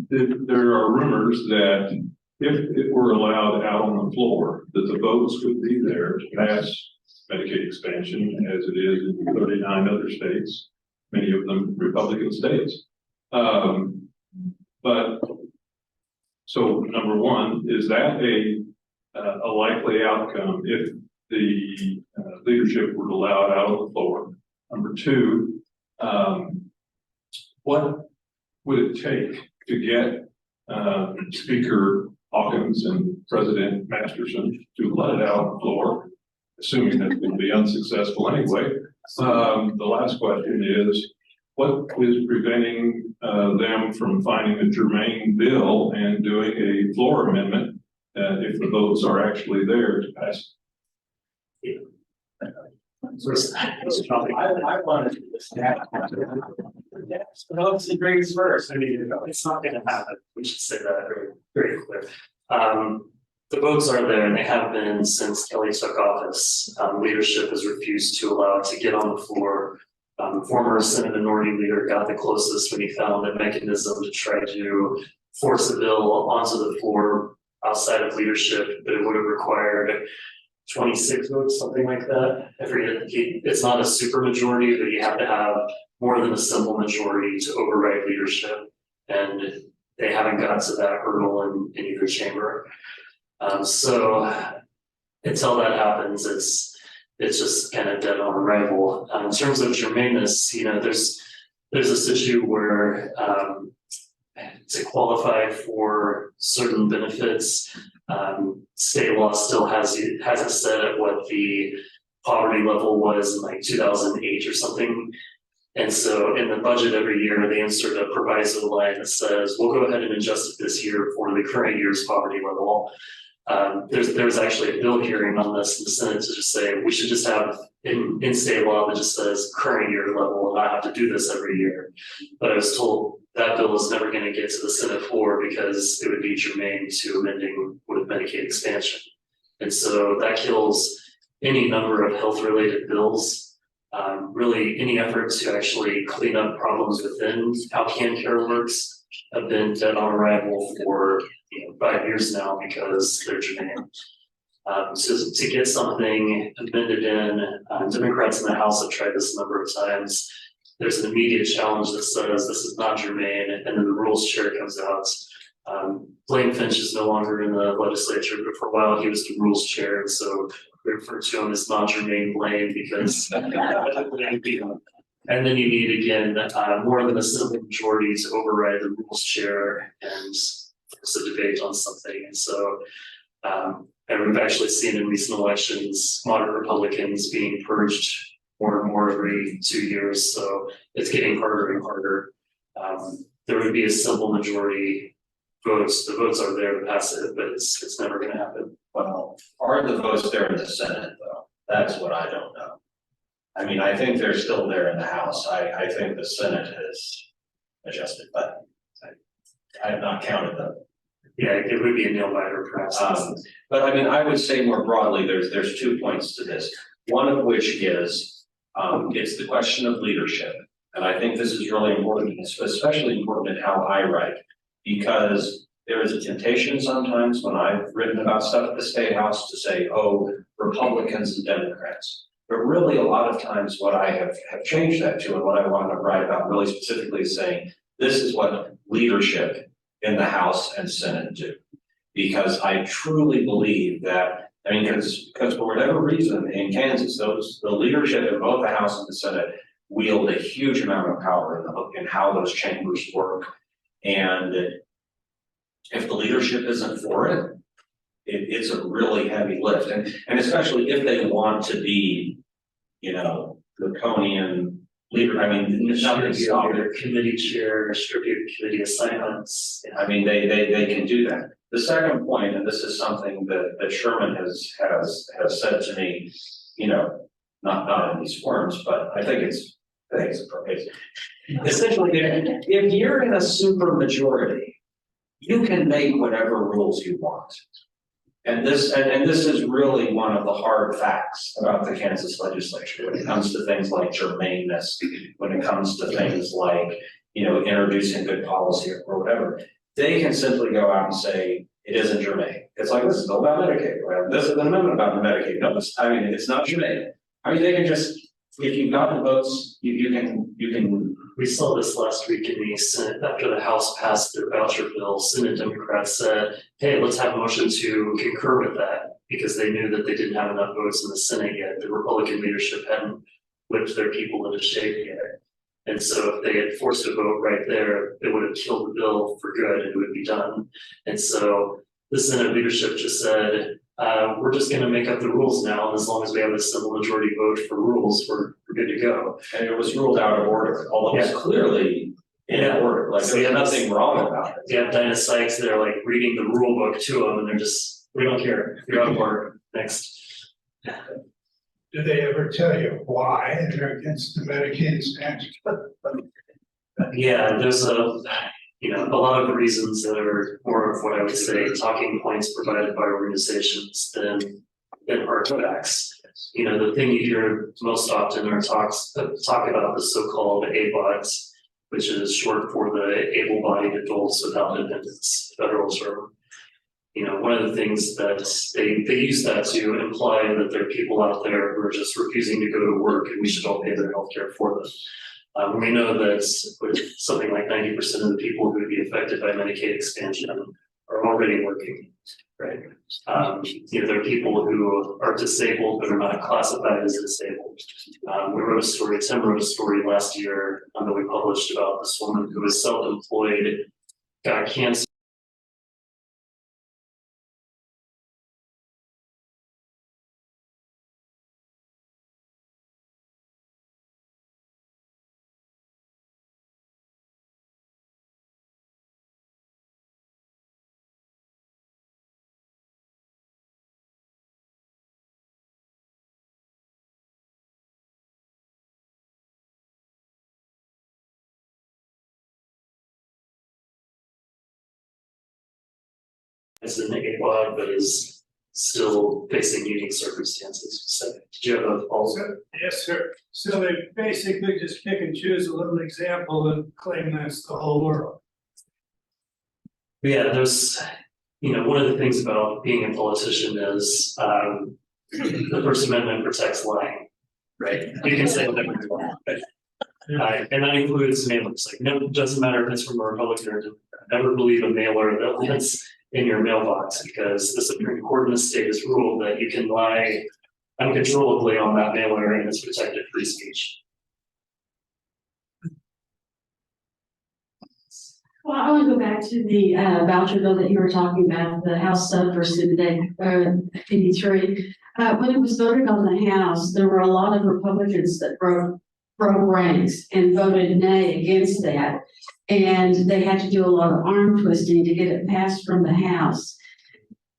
there are rumors that if it were allowed out on the floor, that the votes would be there to pass Medicaid expansion as it is in 39 other states, many of them Republican states. But so number one, is that a likely outcome if the leadership were allowed out on the floor? Number two, what would it take to get Speaker Hawkins and President Masterson to let it out on the floor, assuming that it will be unsuccessful anyway? The last question is, what is preventing them from finding a germane bill and doing a floor amendment if the votes are actually there to pass? I wanted to staff. Yes, but obviously brings first. I mean, it's not going to happen. We should say that very clear. The votes are there, and they have been since Kelly took office. Leadership has refused to allow it to get on the floor. Former Senate Minority Leader got the closest when he found a mechanism to try to force a bill onto the floor outside of leadership, but it would have required 26 votes, something like that. I forget. It's not a super majority, but you have to have more than a simple majority to override leadership, and they haven't got to that hurdle in either chamber. So until that happens, it's just kind of dead on arrival. In terms of germaneness, there's this issue where to qualify for certain benefits, state law still has it set at what the poverty level was in like 2008 or something. And so in the budget every year, they insert a proviso line that says, we'll go ahead and adjust it this year for the current year's poverty level. There's actually a bill hearing on this in the Senate to just say we should just have in state law that just says current year level and not have to do this every year. But I was told that bill is never going to get to the Senate floor because it would be germane to amending with Medicaid expansion. And so that kills any number of health related bills. Really any effort to actually clean up problems within how CanCare works have been dead on arrival for 5 years now because they're germane. So to get something amended in, Democrats in the House have tried this a number of times. There's an immediate challenge that says this is not germane, and then the rules chair comes out. Blaine Finch is no longer in the legislature, but for a while he was the rules chair, and so we refer to him as non-germane Blaine because and then you need again more than a simple majority to override the rules chair and force a debate on something. And so and we've actually seen in recent elections moderate Republicans being purged more and more every 2 years. So it's getting harder and harder. There would be a simple majority votes. The votes are there to pass it, but it's never gonna happen. Well, are the votes there in the Senate though? That's what I don't know. I mean, I think they're still there in the House. I think the Senate has adjusted, but I have not counted them. Yeah, it would be a nail biter perhaps. But I mean, I would say more broadly, there's 2 points to this. One of which is, it's the question of leadership. And I think this is really important, especially important in how I write, because there is a temptation sometimes when I've written about stuff at the Statehouse to say, oh, Republicans and Democrats. But really, a lot of times what I have changed that to, and what I want to write about really specifically is saying, this is what leadership in the House and Senate do. Because I truly believe that, I mean, because for whatever reason in Kansas, the leadership in both the House and the Senate wield a huge amount of power in how those chambers work. And if the leadership isn't for it, it's a really heavy lift. And especially if they want to be, draconian leader, I mean, nothing stopping Your committee chair, distribute committee assignments. I mean, they can do that. The second point, and this is something that Sherman has said to me, not in these forms, but I think it's appropriate. Essentially, if you're in a super majority, you can make whatever rules you want. And this is really one of the hard facts about the Kansas legislature when it comes to things like germaneness, when it comes to things like, introducing good policy or whatever. They can simply go out and say, it isn't germane. It's like, this is all about Medicaid. Well, this is an amendment about Medicaid. No, it's not germane. I mean, they can just, if you've got the votes, you can. We saw this last week in the Senate after the House passed their voucher bill. Senate Democrats said, hey, let's have a motion to concur with that because they knew that they didn't have enough votes in the Senate yet. The Republican leadership hadn't whipped their people into shape yet. And so if they had forced a vote right there, it would have killed the bill for good and it would be done. And so the Senate leadership just said, we're just going to make up the rules now. And as long as we have a simple majority vote for rules, we're good to go. And it was ruled out of order, although it's clearly in order. Like So there's yeah, nothing wrong about it. You have Dinah Sykes, they're like reading the rule book to them and they're just, we don't care. You're out of order. Next. Do they ever tell you why they're against the Medicaid statute? Yeah, there's a lot of reasons that are more of what I would say talking points provided by organizations than hard facts. The thing you hear most often are talk about the so-called ABOTs, which is short for the able-bodied adults without dependents, federal term. One of the things that they use that to imply that there are people out there who are just refusing to go to work and we should all pay their health care for them. We know that something like 90% of the people who would be affected by Medicaid expansion are already working, right? There are people who are disabled but are not classified as disabled. Tim wrote a story last year that we published about this woman who was self-employed, got cancer. As an AWOD, but is still facing unique circumstances. So, did you have a follow-up? Yes, sir. So they basically just pick and choose a little example and claim that's the whole world. Yeah, there's, one of the things about being a politician is the First Amendment protects lying, right? You can say whatever you want. And that includes mailers. Like, no, it doesn't matter if it's from a Republican or Democrat. Never believe a mailer that's in your mailbox because the Supreme Court in the state has ruled that you can lie uncontrollably on that mailer and it's protected free speech. Well, I want to go back to the voucher bill that you were talking about, the House sub for Senate 53. When it was voted on the House, there were a lot of Republicans that wrote broke ranks and voted nay against that. And they had to do a lot of arm twisting to get it passed from the House.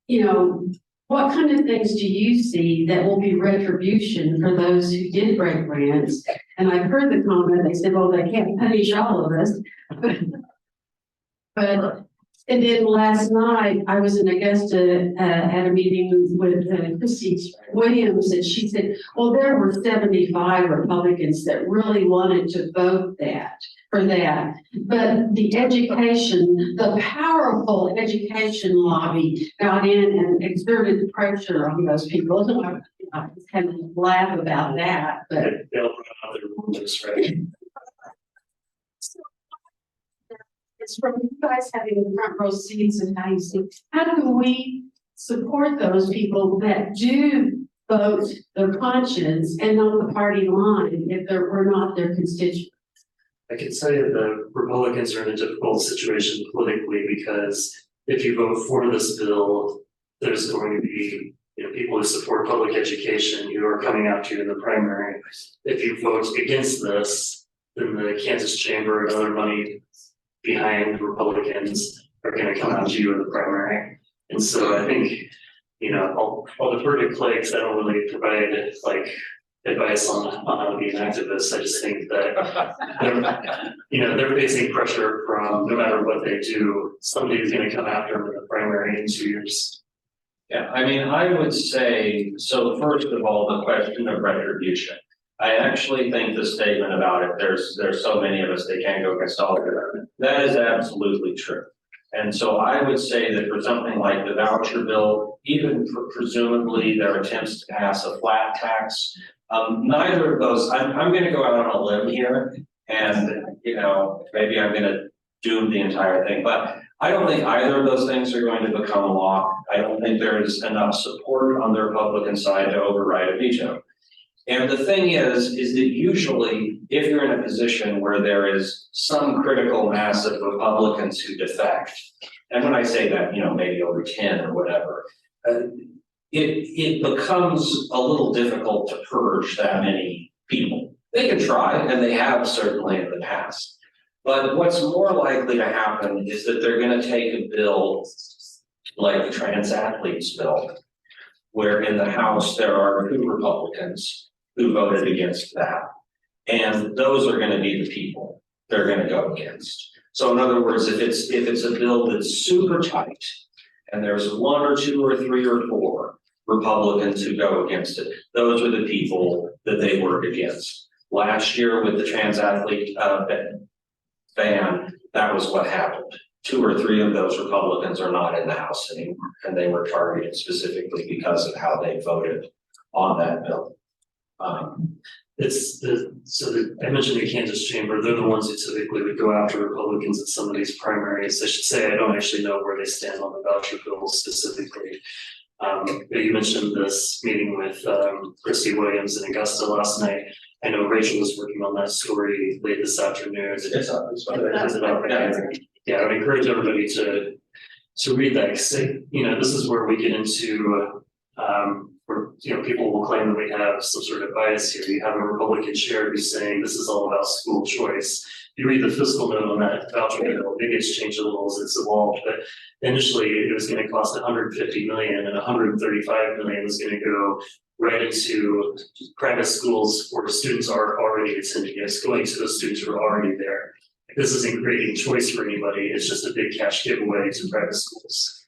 You know, what kind of things do you see that will be retribution for those who did break ranks? And I've heard the comment, they said, well, they can't punish all of us. But, and then last night, I was in Augusta at a meeting with Christy Williams, and she said, well, there were 75 Republicans that really wanted to vote for that. But the education, the powerful education lobby got in and exerted pressure on those people. So I just kind of laugh about that, but. They'll put out their rules, right? It's from you guys having the front row seats and how you see, how can we support those people that do vote their conscience and not the party line if we're not their constituents? I can tell you the Republicans are in a difficult situation politically because if you vote for this bill, there's going to be, you know, people who support public education who are coming after you in the primary. If you vote against this, then the Kansas Chamber and other money behind Republicans are going to come out to you in the primary. And so I think, you know, I'll defer to Clay because I don't really provide like advice on how to be an activist. I just think that they're facing pressure from no matter what they do, somebody's going to come after them in the primary in 2 years. Yeah, I mean, I would say, so first of all, the question of retribution. I actually think the statement about it, there's so many of us, they can't go against all of it. That is absolutely true. And so I would say that for something like the voucher bill, even presumably their attempts to pass a flat tax, neither of those, I'm going to go out on a limb here and, you know, maybe I'm going to doom the entire thing, but I don't think either of those things are going to become law. I don't think there's enough support on the Republican side to override a veto. And the thing is that usually if you're in a position where there is some critical mass of Republicans who defect, and when I say that, you know, maybe over 10 or whatever, it becomes a little difficult to purge that many people. They can try, and they have certainly in the past. But what's more likely to happen is that they're going to take a bill like the trans athletes bill, where in the House there are 2 Republicans who voted against that. And those are going to be the people they're going to go against. So in other words, if it's a bill that's super tight and there's 1 or 2 or 3 or 4 Republicans who go against it, those are the people that they work against. Last year with the trans athlete ban, that was what happened. 2 or 3 of those Republicans are not in the House anymore, and they were targeted specifically because of how they voted on that bill. I mentioned the Kansas Chamber, they're the ones who typically would go after Republicans in some of these primaries. I should say I don't actually know where they stand on the voucher bill specifically. But you mentioned this meeting with Christy Williams in Augusta last night. I know Rachel was working on that story late this afternoon. Yeah, I would encourage everybody to read that. Because, you know, this is where we get into where, you know, people will claim that we have some sort of bias here. You have a Republican chair who's saying this is all about school choice. If you read the fiscal note on that voucher bill, maybe it's changed a little as it's evolved, but initially it was going to cost 150 million and 135 million was going to go right into private schools where students are already attending. It's going to those students who are already there. This isn't creating choice for anybody. It's just a big cash giveaway to private schools.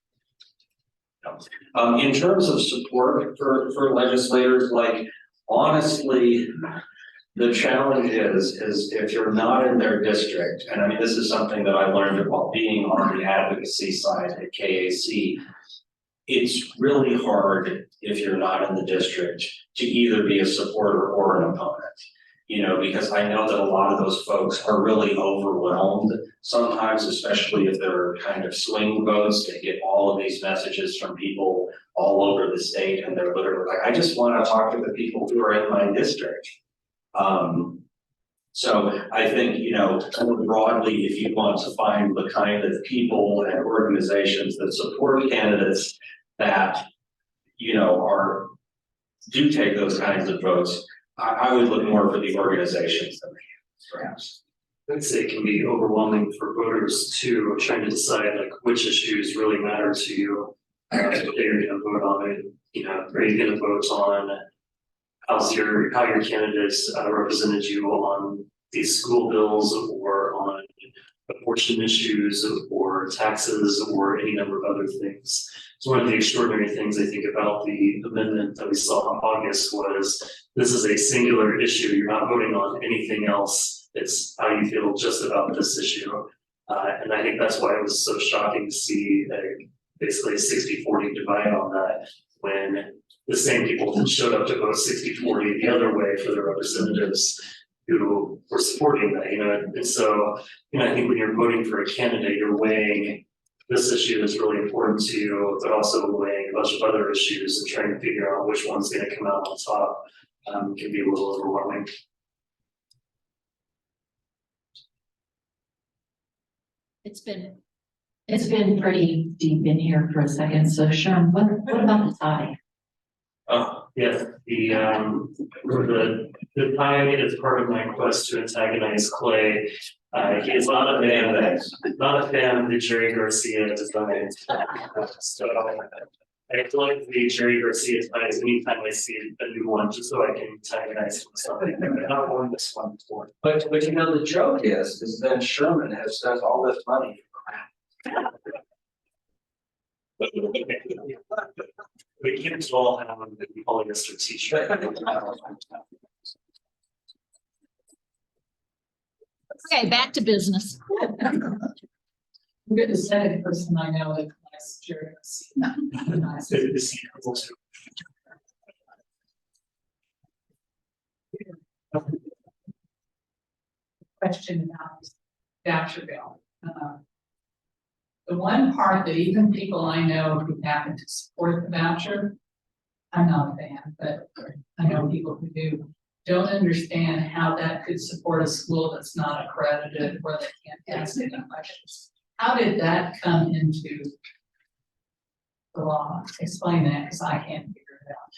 In terms of support for legislators, like, honestly, the challenge is if you're not in their district, and I mean, this is something that I learned about being on the advocacy side at KAC, it's really hard if you're not in the district to either be a supporter or an opponent. You know, because I know that a lot of those folks are really overwhelmed sometimes, especially if they're kind of swing votes. They get all of these messages from people all over the state, and they're literally like, I just want to talk to the people who are in my district. So I think, you know, kind of broadly, if you want to find the kind of people and organizations that support candidates that, you know, do take those kinds of votes, I would look more for the organizations than the candidates, perhaps. I'd say it can be overwhelming for voters too, trying to decide like which issues really matter to you. That you're gonna vote on it, you know, are you gonna vote on how your candidates represented you on these school bills or on abortion issues or taxes or any number of other things. So one of the extraordinary things I think about the amendment that we saw in August was this is a singular issue. You're not voting on anything else. It's how you feel just about this issue. And I think that's why it was so shocking to see basically a 60-40 divide on that when the same people that showed up to vote 60-40 the other way for their representatives who were supporting that, you know, and so, you know, I think when you're voting for a candidate, you're weighing this issue is really important to you, but also weighing a bunch of other issues and trying to figure out which one's going to come out on top can be a little overwhelming. It's been pretty deep in here for a second. So Sherman, what about the tie? Oh, yes, the tie is part of my quest to antagonize Clay. He is not a fan of the Jerry Garcia design. So I like the Jerry Garcia ties anytime I see a new one, just so I can antagonize him with something. I've not worn this one before. But you know, the joke is then Sherman has spent all this money. We can't all have the polyester t-shirt. Okay, back to business. I'm good to say the person I know that likes Jerry. Nice. Good to see you too. Question about Voucherville. The one part that even people I know who happen to support the voucher, I'm not a fan, but I know people who do, don't understand how that could support a school that's not accredited where they can't ask any questions. How did that come into the law? Explain that, because I can't figure it out.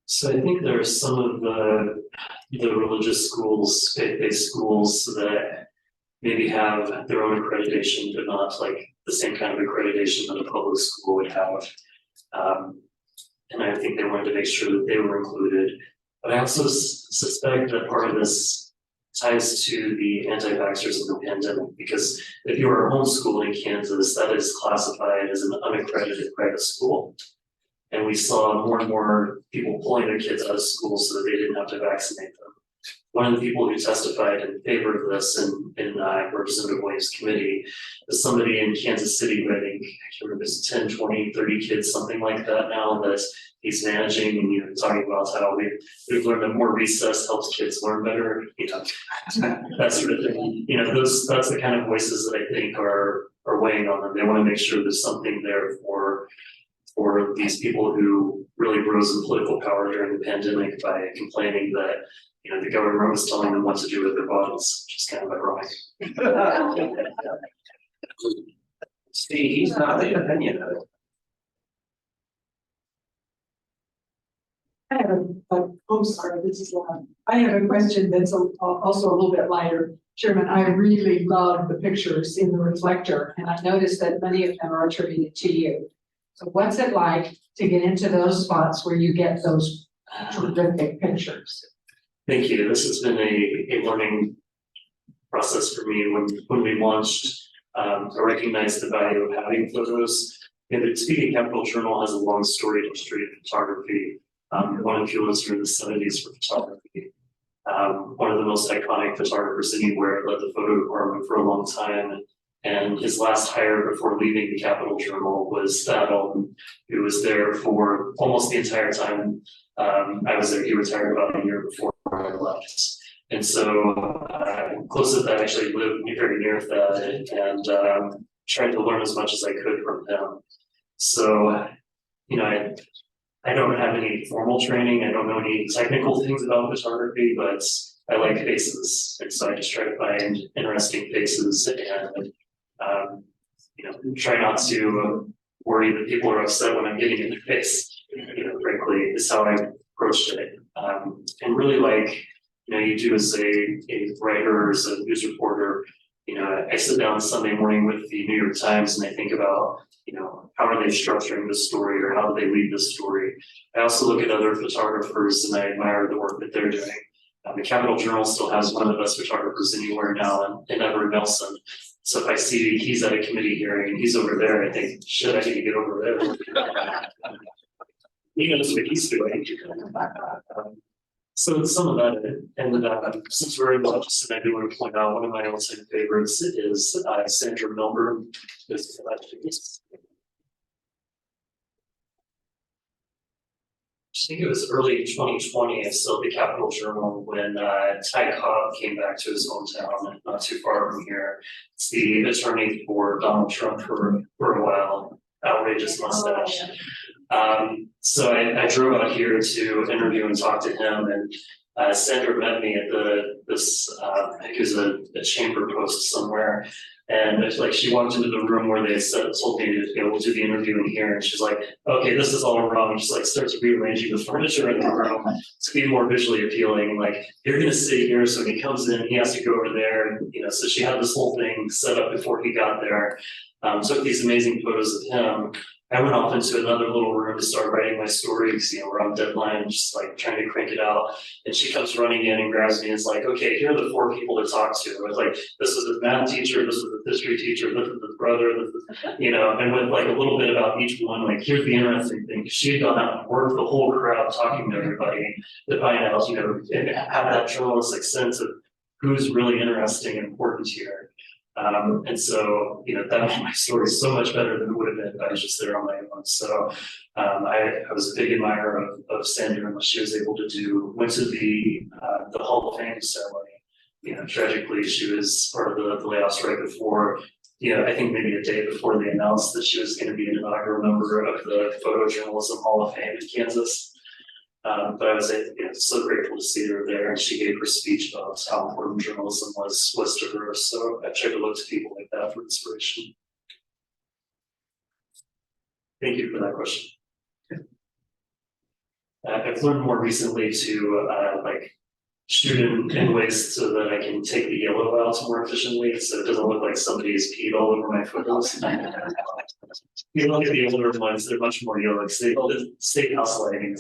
So I think there are some of the religious schools, faith-based schools that maybe have their own accreditation, but not like the same kind of accreditation that a public school would have. And I think they wanted to make sure that they were included. But I also suspect that part of this ties to the anti-vaxxers in the pandemic, because if you are homeschooled in Kansas, that is classified as an unaccredited private school. And we saw more and more people pulling their kids out of school so that they didn't have to vaccinate them. One of the people who testified in favor of this in Representative Williams' committee is somebody in Kansas City, who I think, I can't remember, it's 10, 20, 30 kids, something like that now, that he's managing, and, you know, talking about how we've learned that more recess helps kids learn better, you know, that sort of thing. You know, that's the kind of voices that I think are weighing on them. They want to make sure there's something there for these people who really rose in political power during the pandemic by complaining that, you know, the government was telling them what to do with their bodies, which is kind of ironic. See, he's not the opinion of it. I have I'm sorry, this is long. I have a question that's also a little bit lighter. Sherman, I really love the pictures in the reflector, and I noticed that many of them are attributed to you. So what's it like to get into those spots where you get those terrific pictures? Thank you. This has been a learning process for me. When we launched, I recognized the value of having photos. And the Speaking Capital Journal has a long storied history of photography. One influencer in the 70s for photography. One of the most iconic photographers anywhere, led the photo department for a long time. And his last hire before leaving the Capital Journal was Thad Alton, who was there for almost the entire time I was there. He retired about a year before I left. And so close to that, I actually lived very near Thad and tried to learn as much as I could from him. So, you know, I don't have any formal training. I don't know any technical things about photography, but I like faces. And so I just try to find interesting faces and, you know, try not to worry that people are upset when I'm getting in their face. You know, frankly, is how I approached it. And really like, you do as a writer, as a news reporter, I sit down Sunday morning with the New York Times and I think about, how are they structuring this story or how do they lead this story? I also look at other photographers and I admire the work that they're doing. The Capital Journal still has one of the best photographers anywhere now in Everett Nelson. So if I see he's at a committee hearing and he's over there, I think, shit, I need to get over there. He knows what he's doing. So it's some of that, and since we're in Hutchinson, I do want to point out one of my all-time favorites is Sandra Milburn. I think it was early 2020, I still at the Capital Journal when Ty Cobb came back to his hometown, not too far from here. It's the attorney for Donald Trump for a while, outrageous mustache. So I drove out here to interview and talk to him, and Sandra met me at I think it was a chamber post somewhere. And it's like she walked into the room where they told me to be able to do the interview in here, and she's like, "Okay, this is all wrong." Just like starts rearranging the furniture in the room to be more visually appealing. Like, you're gonna sit here, so when he comes in, he has to go over there, and so she had this whole thing set up before he got there. Took these amazing photos of him. I went off into another little room to start writing my stories. We're on deadline, just like trying to crank it out. And she comes running in and grabs me and is like, "Okay, here are the 4 people to talk to." I was like, this was the math teacher, this was the history teacher, this was the brother, this was, and with like a little bit about each one, like, here's the interesting thing. She had gone out and worked the whole crowd talking to everybody to find out, and have that journalistic sense of who's really interesting and important here. And so, that made my story so much better than it would have been if I was just there on my own. So, I was a big admirer of Sandra and what she was able to do. Went to the Hall of Fame ceremony. Tragically, she was part of the layoffs right before, I think maybe a day before they announced that she was going to be an inaugural member of the Photojournalism Hall of Fame in Kansas. But I was so grateful to see her there, and she gave her speech about how important journalism was to her. So I try to look to people like that for inspiration. Thank you for that question. I've learned more recently to shoot in ways so that I can take the yellow out more efficiently, so it doesn't look like somebody's peed all over my photos. You look at the older ones; they're much more yellow. The Statehouse lighting.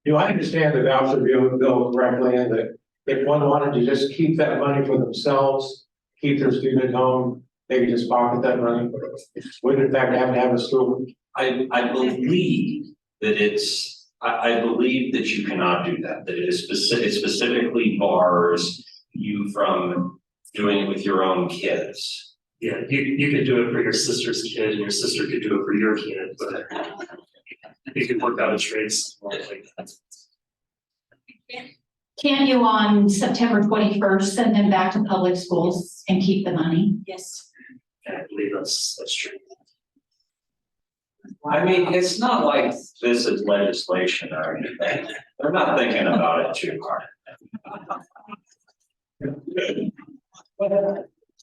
I understand the voucher bill correctly, and that if one wanted to just keep that money for themselves, keep their student at home, they could just pocket that money. Would in fact have to have a school. I believe that I believe that you cannot do that. That it specifically bars you from doing it with your own kids. Yeah, you could do it for your sister's kid, and your sister could do it for your kid, but you could work out a trade somewhere like that. Can you on September 21st send them back to public schools and keep the money? Yes. I believe that's true. I mean, it's not like this is legislation or anything. They're not thinking about it too hard.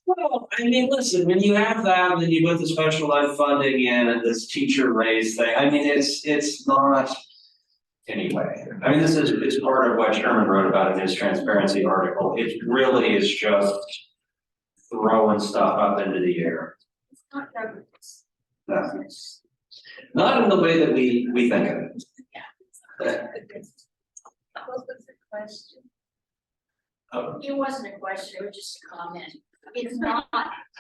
Well, I mean, listen, when you have that, then you put the special ed funding in and this teacher raise thing, I mean, it's not, anyway. I mean, it's part of what Sherman wrote about in his transparency article. It really is just throwing stuff up into the air. It's not governance. No. Not in the way that we think of it. What was the question? Oh. It wasn't a question, it was just a comment. It's not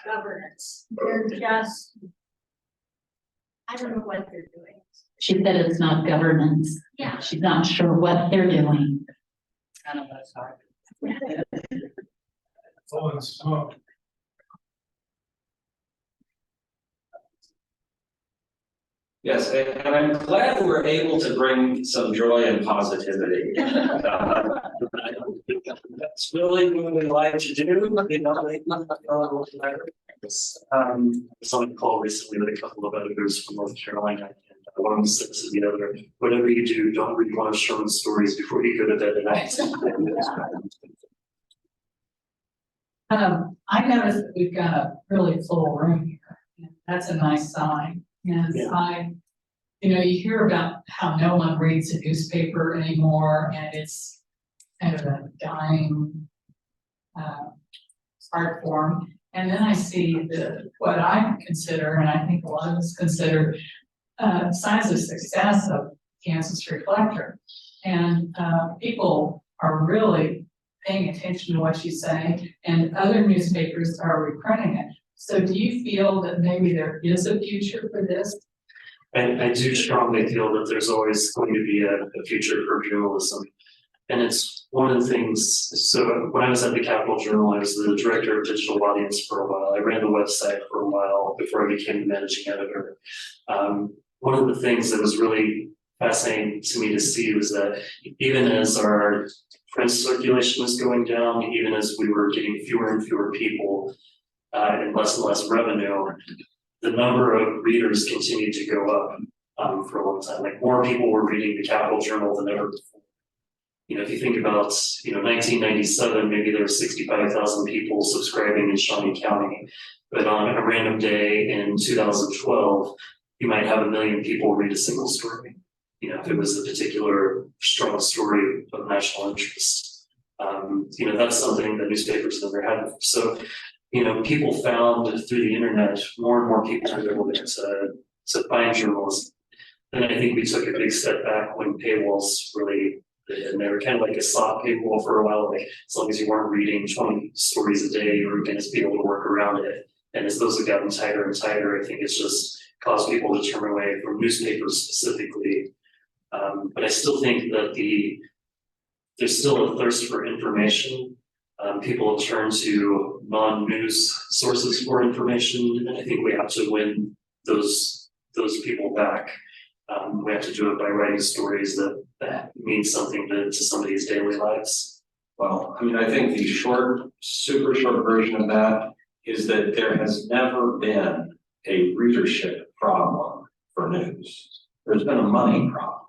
governance. They're just, I don't know what they're doing. She said it's not governance. Yeah. She's not sure what they're doing. I don't know, sorry. Yes, and I'm glad we're able to bring some joy and positivity. That's really what we like to do. I was on a call recently with a couple of editors from North Carolina, and one of them said to the other, "Whatever you do, don't read one of Sherman's stories before you go to bed at night." I noticed that we've got a really full room here. That's a nice sign. And Yeah. I you know, you hear about how no one reads a newspaper anymore and it's kind of a dying art form. And then I see what I consider, and I think a lot of us consider, signs of success of Kansas Reflector. And people are really paying attention to what you say, and other newspapers are reprinting it. So do you feel that maybe there is a future for this? I do strongly feel that there's always going to be a future for journalism. And it's one of the things, so when I was at the Capital Journal, I was the director of digital audience for a while. I ran the website for a while before I became the managing editor. One of the things that was really fascinating to me to see was that even as our print circulation was going down, even as we were getting fewer and fewer people and less revenue, the number of readers continued to go up for a long time. Like more people were reading the Capital Journal than ever before. You know, if you think about, 1997, maybe there were 65,000 people subscribing in Shawnee County, but on a random day in 2012, you might have 1 million people read a single story. You know, if it was a particular strong story of national interest. That's something that newspapers never had. So, people found through the internet, more and more people were able to find journalism. And I think we took a big step back when paywalls really, and they were kind of like a soft paywall for a while. Like as long as you weren't reading 20 stories a day, you were going to be able to work around it. And as those have gotten tighter and tighter, I think it's just caused people to turn away from newspapers specifically. But I still think that there's still a thirst for information. People turn to non-news sources for information, and I think we have to win those people back. We have to do it by writing stories that mean something to somebody's daily lives. Well, I think the super short version of that is that there has never been a readership problem for news. There's been a money problem.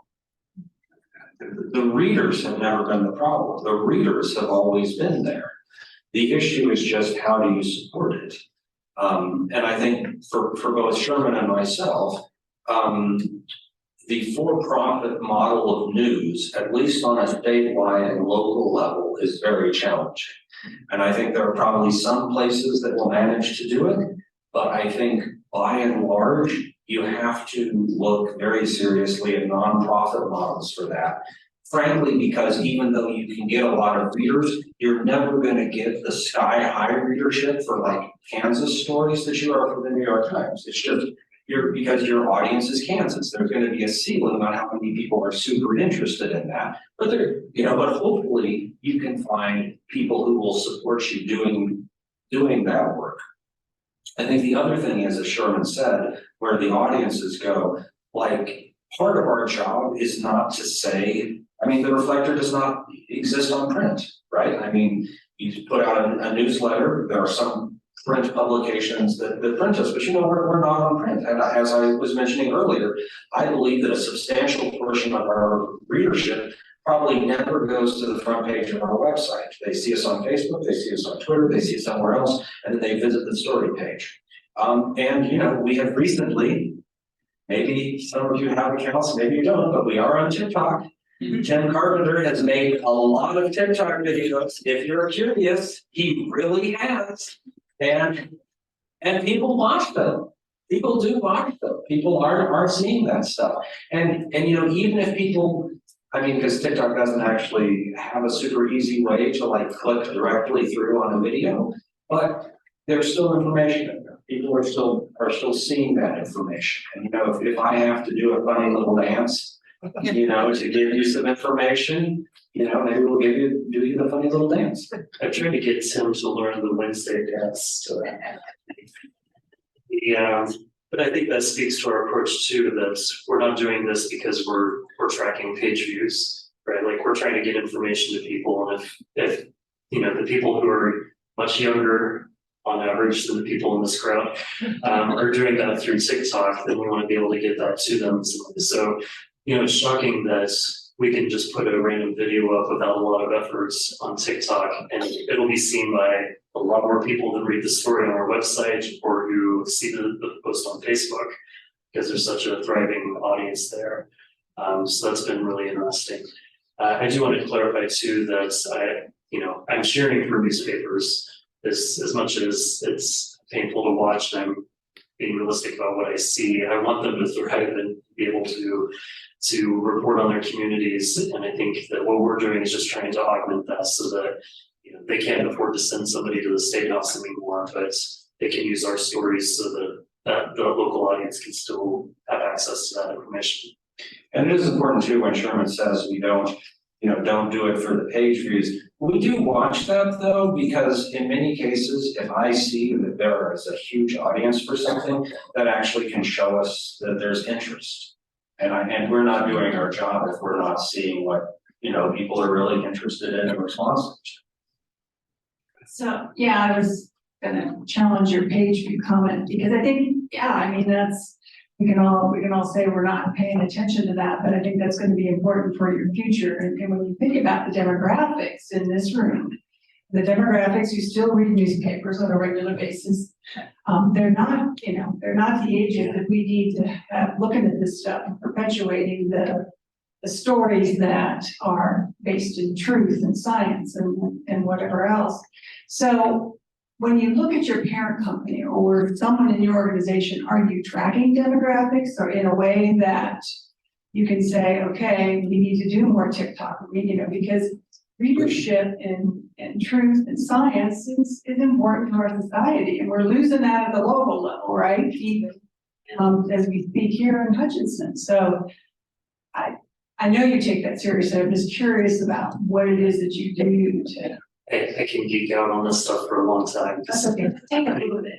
The readers have never been the problem. The readers have always been there. The issue is just how do you support it? And I think for both Sherman and myself, the for-profit model of news, at least on a statewide and local level, is very challenging. And I think there are probably some places that will manage to do it, but I think by and large, you have to look very seriously at nonprofit models for that. Frankly, because even though you can get a lot of readers, you're never going to get the sky-high readership for like Kansas stories that you are for the New York Times. It's just because your audience is Kansas. There's going to be a ceiling on how many people are super interested in that. But but hopefully you can find people who will support you doing that work. I think the other thing is, as Sherman said, where the audiences go, like part of our job is not to say, the Reflector does not exist on print, right? You put out a newsletter, there are some print publications that print us, but we're not on print. And as I was mentioning earlier, I believe that a substantial portion of our readership probably never goes to the front page of our website. They see us on Facebook, they see us on Twitter, they see us somewhere else, and then they visit the story page. We have recently, maybe some of you have accounts, maybe you don't, but we are on TikTok. Ken Carpenter has made a lot of TikTok videos. If you're curious, he really has. And people watch them. People do watch them. People are seeing that stuff. And even if people, because TikTok doesn't actually have a super easy way to click directly through on a video, but there's still information in there. People are still seeing that information. And if I have to do a funny little dance, to give you some information, maybe we'll do you the funny little dance. I tried to get Tim to learn the Wednesday dance. But I think that speaks to our approach too, that we're not doing this because we're tracking page views, right? Like we're trying to get information to people, and if the people who are much younger on average than the people in this crowd are doing that through TikTok, then we want to be able to get that to them. So, it's shocking that we can just put a random video up without a lot of efforts on TikTok, and it'll be seen by a lot more people than read the story on our website or who see the post on Facebook. because there's such a thriving audience there. So that's been really interesting. I do want to clarify too that I'm cheering for newspapers as much as it's painful to watch. And I'm being realistic about what I see. I want them to thrive and be able to report on their communities. And I think that what we're doing is just trying to augment that so that they can't afford to send somebody to the Statehouse anymore, but they can use our stories so that the local audience can still have access to that information. And it is important too, when Sherman says we don't do it for the page views. We do watch that though, because in many cases, if I see that there is a huge audience for something, that actually can show us that there's interest. And we're not doing our job if we're not seeing what, people are really interested in and responsive to. So, yeah, I was gonna challenge your page view comment, because I think, we can all say we're not paying attention to that, but I think that's gonna be important for your future. And when you think about the demographics in this room, the demographics, you still read newspapers on a regular basis. They're not the ages that we need to have looking at this stuff and perpetuating the stories that are based in truth and science and whatever else. So when you look at your parent company or someone in your organization, are you tracking demographics or in a way that you can say, okay, we need to do more TikTok, because readership and truth and science is important to our society, and we're losing that at the local level, right? Even as we speak here in Hutchinson. So I know you take that seriously. I'm just curious about what it is that you do to. I can geek out on this stuff for a long time. That's okay. Take a little bit.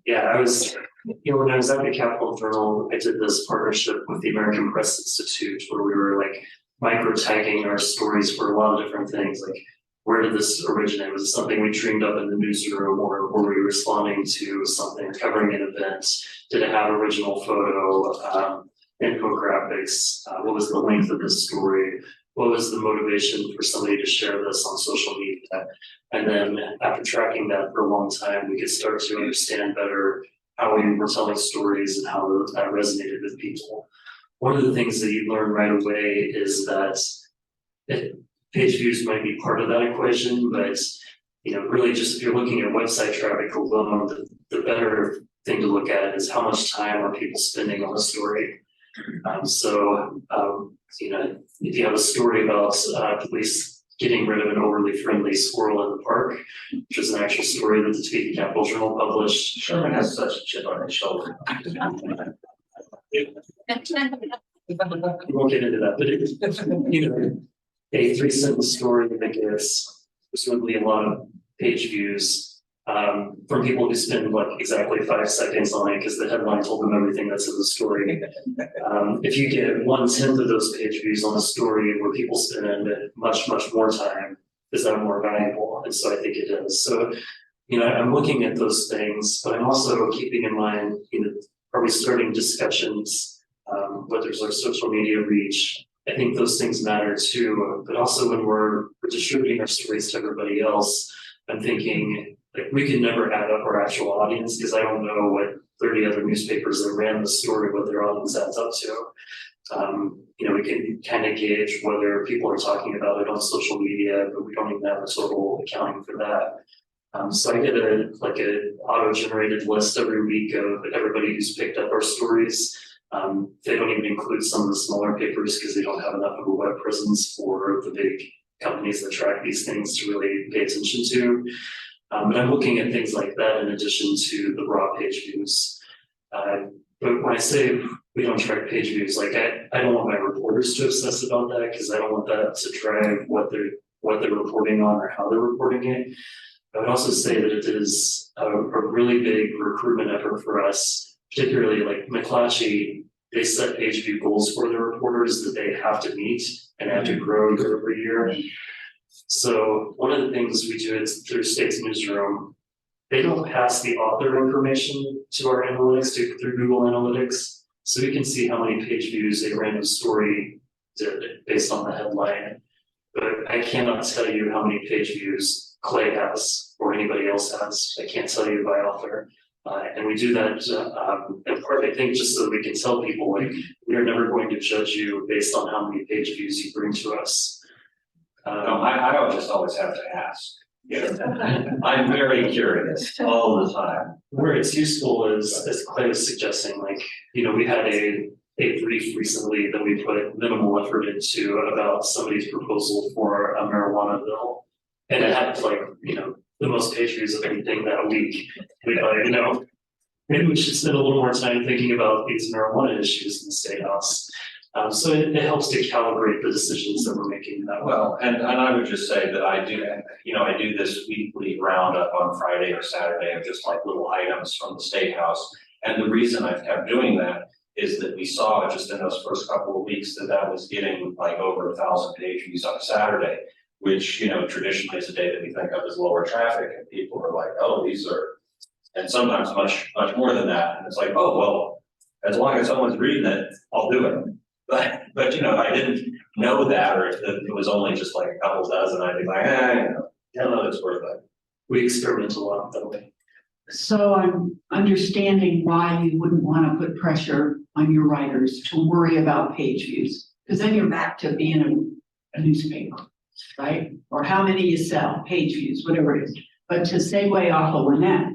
Yeah, I was, when I was at the Capital Journal, I did this partnership with the American Press Institute where we were like micro tagging our stories for a lot of different things. Like, where did this originate? Was it something we dreamed up in the newsroom, or were we responding to something, covering an event? Did it have original photo, infographics? What was the length of the story? What was the motivation for somebody to share this on social media? And then after tracking that for a long time, we could start to understand better how we were telling stories and how that resonated with people. One of the things that you learn right away is that page views might be part of that equation, but really just if you're looking at website traffic alone, the better thing to look at is how much time are people spending on a story. If you have a story about police getting rid of an overly friendly squirrel in the park, which is an actual story that the Topeka Capital Journal published. Sherman has such a chip on his shoulder. We won't get into that, but it's, a 3-sentence story that gets presumably a lot of page views from people who spend like exactly 5 seconds on it because the headline told them everything that's in the story. If you get 1/10 of those page views on a story where people spend much more time, is that more valuable? And so I think it is. So, I'm looking at those things, but I'm also keeping in mind, are we starting discussions, whether it's our social media reach? I think those things matter too, but also when we're distributing our stories to everybody else, I'm thinking like we can never add up our actual audience because I don't know what 30 other newspapers that ran the story, what their audience adds up to. We can kind of gauge whether people are talking about it on social media, but we don't even have a total accounting for that. So I get an auto-generated list every week of everybody who's picked up our stories. They don't even include some of the smaller papers because they don't have enough of a web presence for the big companies that track these things to really pay attention to. But I'm looking at things like that in addition to the raw page views. But when I say we don't track page views, like I don't want my reporters to obsess about that because I don't want that to drive what they're reporting on or how they're reporting it. I would also say that it is a really big recruitment effort for us, particularly like McClatchy. They set page view goals for their reporters that they have to meet and have to grow year over year. So one of the things we do is through State's newsroom, they don't pass the author information to our analytics through Google Analytics. So we can see how many page views a random story did based on the headline. But I cannot tell you how many page views Clay has or anybody else has. I can't tell you by author. And we do that, in part, I think, just so that we can tell people, like, we are never going to judge you based on how many page views you bring to us. No, I don't just always have to ask. I'm very curious all the time. Where it's useful is, as Clay was suggesting, like, we had a brief recently that we put minimal effort into about somebody's proposal for a marijuana bill. And it had like, the most page views of anything that week. We thought, maybe we should spend a little more time thinking about these marijuana issues in the Statehouse. So it helps to calibrate the decisions that we're making that way. Well, and I would just say that I do this weekly roundup on Friday or Saturday of just like little items from the Statehouse. And the reason I've kept doing that is that we saw just in those first couple of weeks that was getting like over 1,000 page views on a Saturday, which, traditionally is a day that we think of as lower traffic, and people are like, oh, these are, and sometimes much more than that. And it's like, oh, well, as long as someone's reading it, I'll do it. But if I didn't know that, or if it was only just like a couple dozen, I'd be like, I don't know, it's worth it. We experiment a lot that way. So I'm understanding why you wouldn't want to put pressure on your writers to worry about page views, because then you're back to being a newspaper, right? Or how many you sell, page views, whatever it is. But to segue off of Lynette,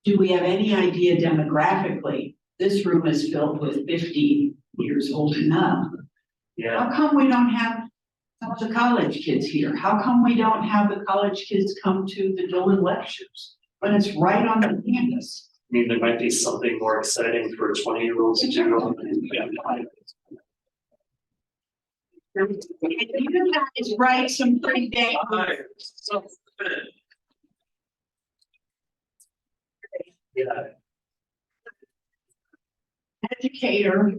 do we have any idea demographically? This room is filled with 50 years old and up. Yeah. How come we don't have some of the college kids here? How come we don't have the college kids come to the Dillon lectures when it's right on the campus? I mean, there might be something more exciting for 20-year-olds to do. You guys write some pretty dang. Yeah. Educator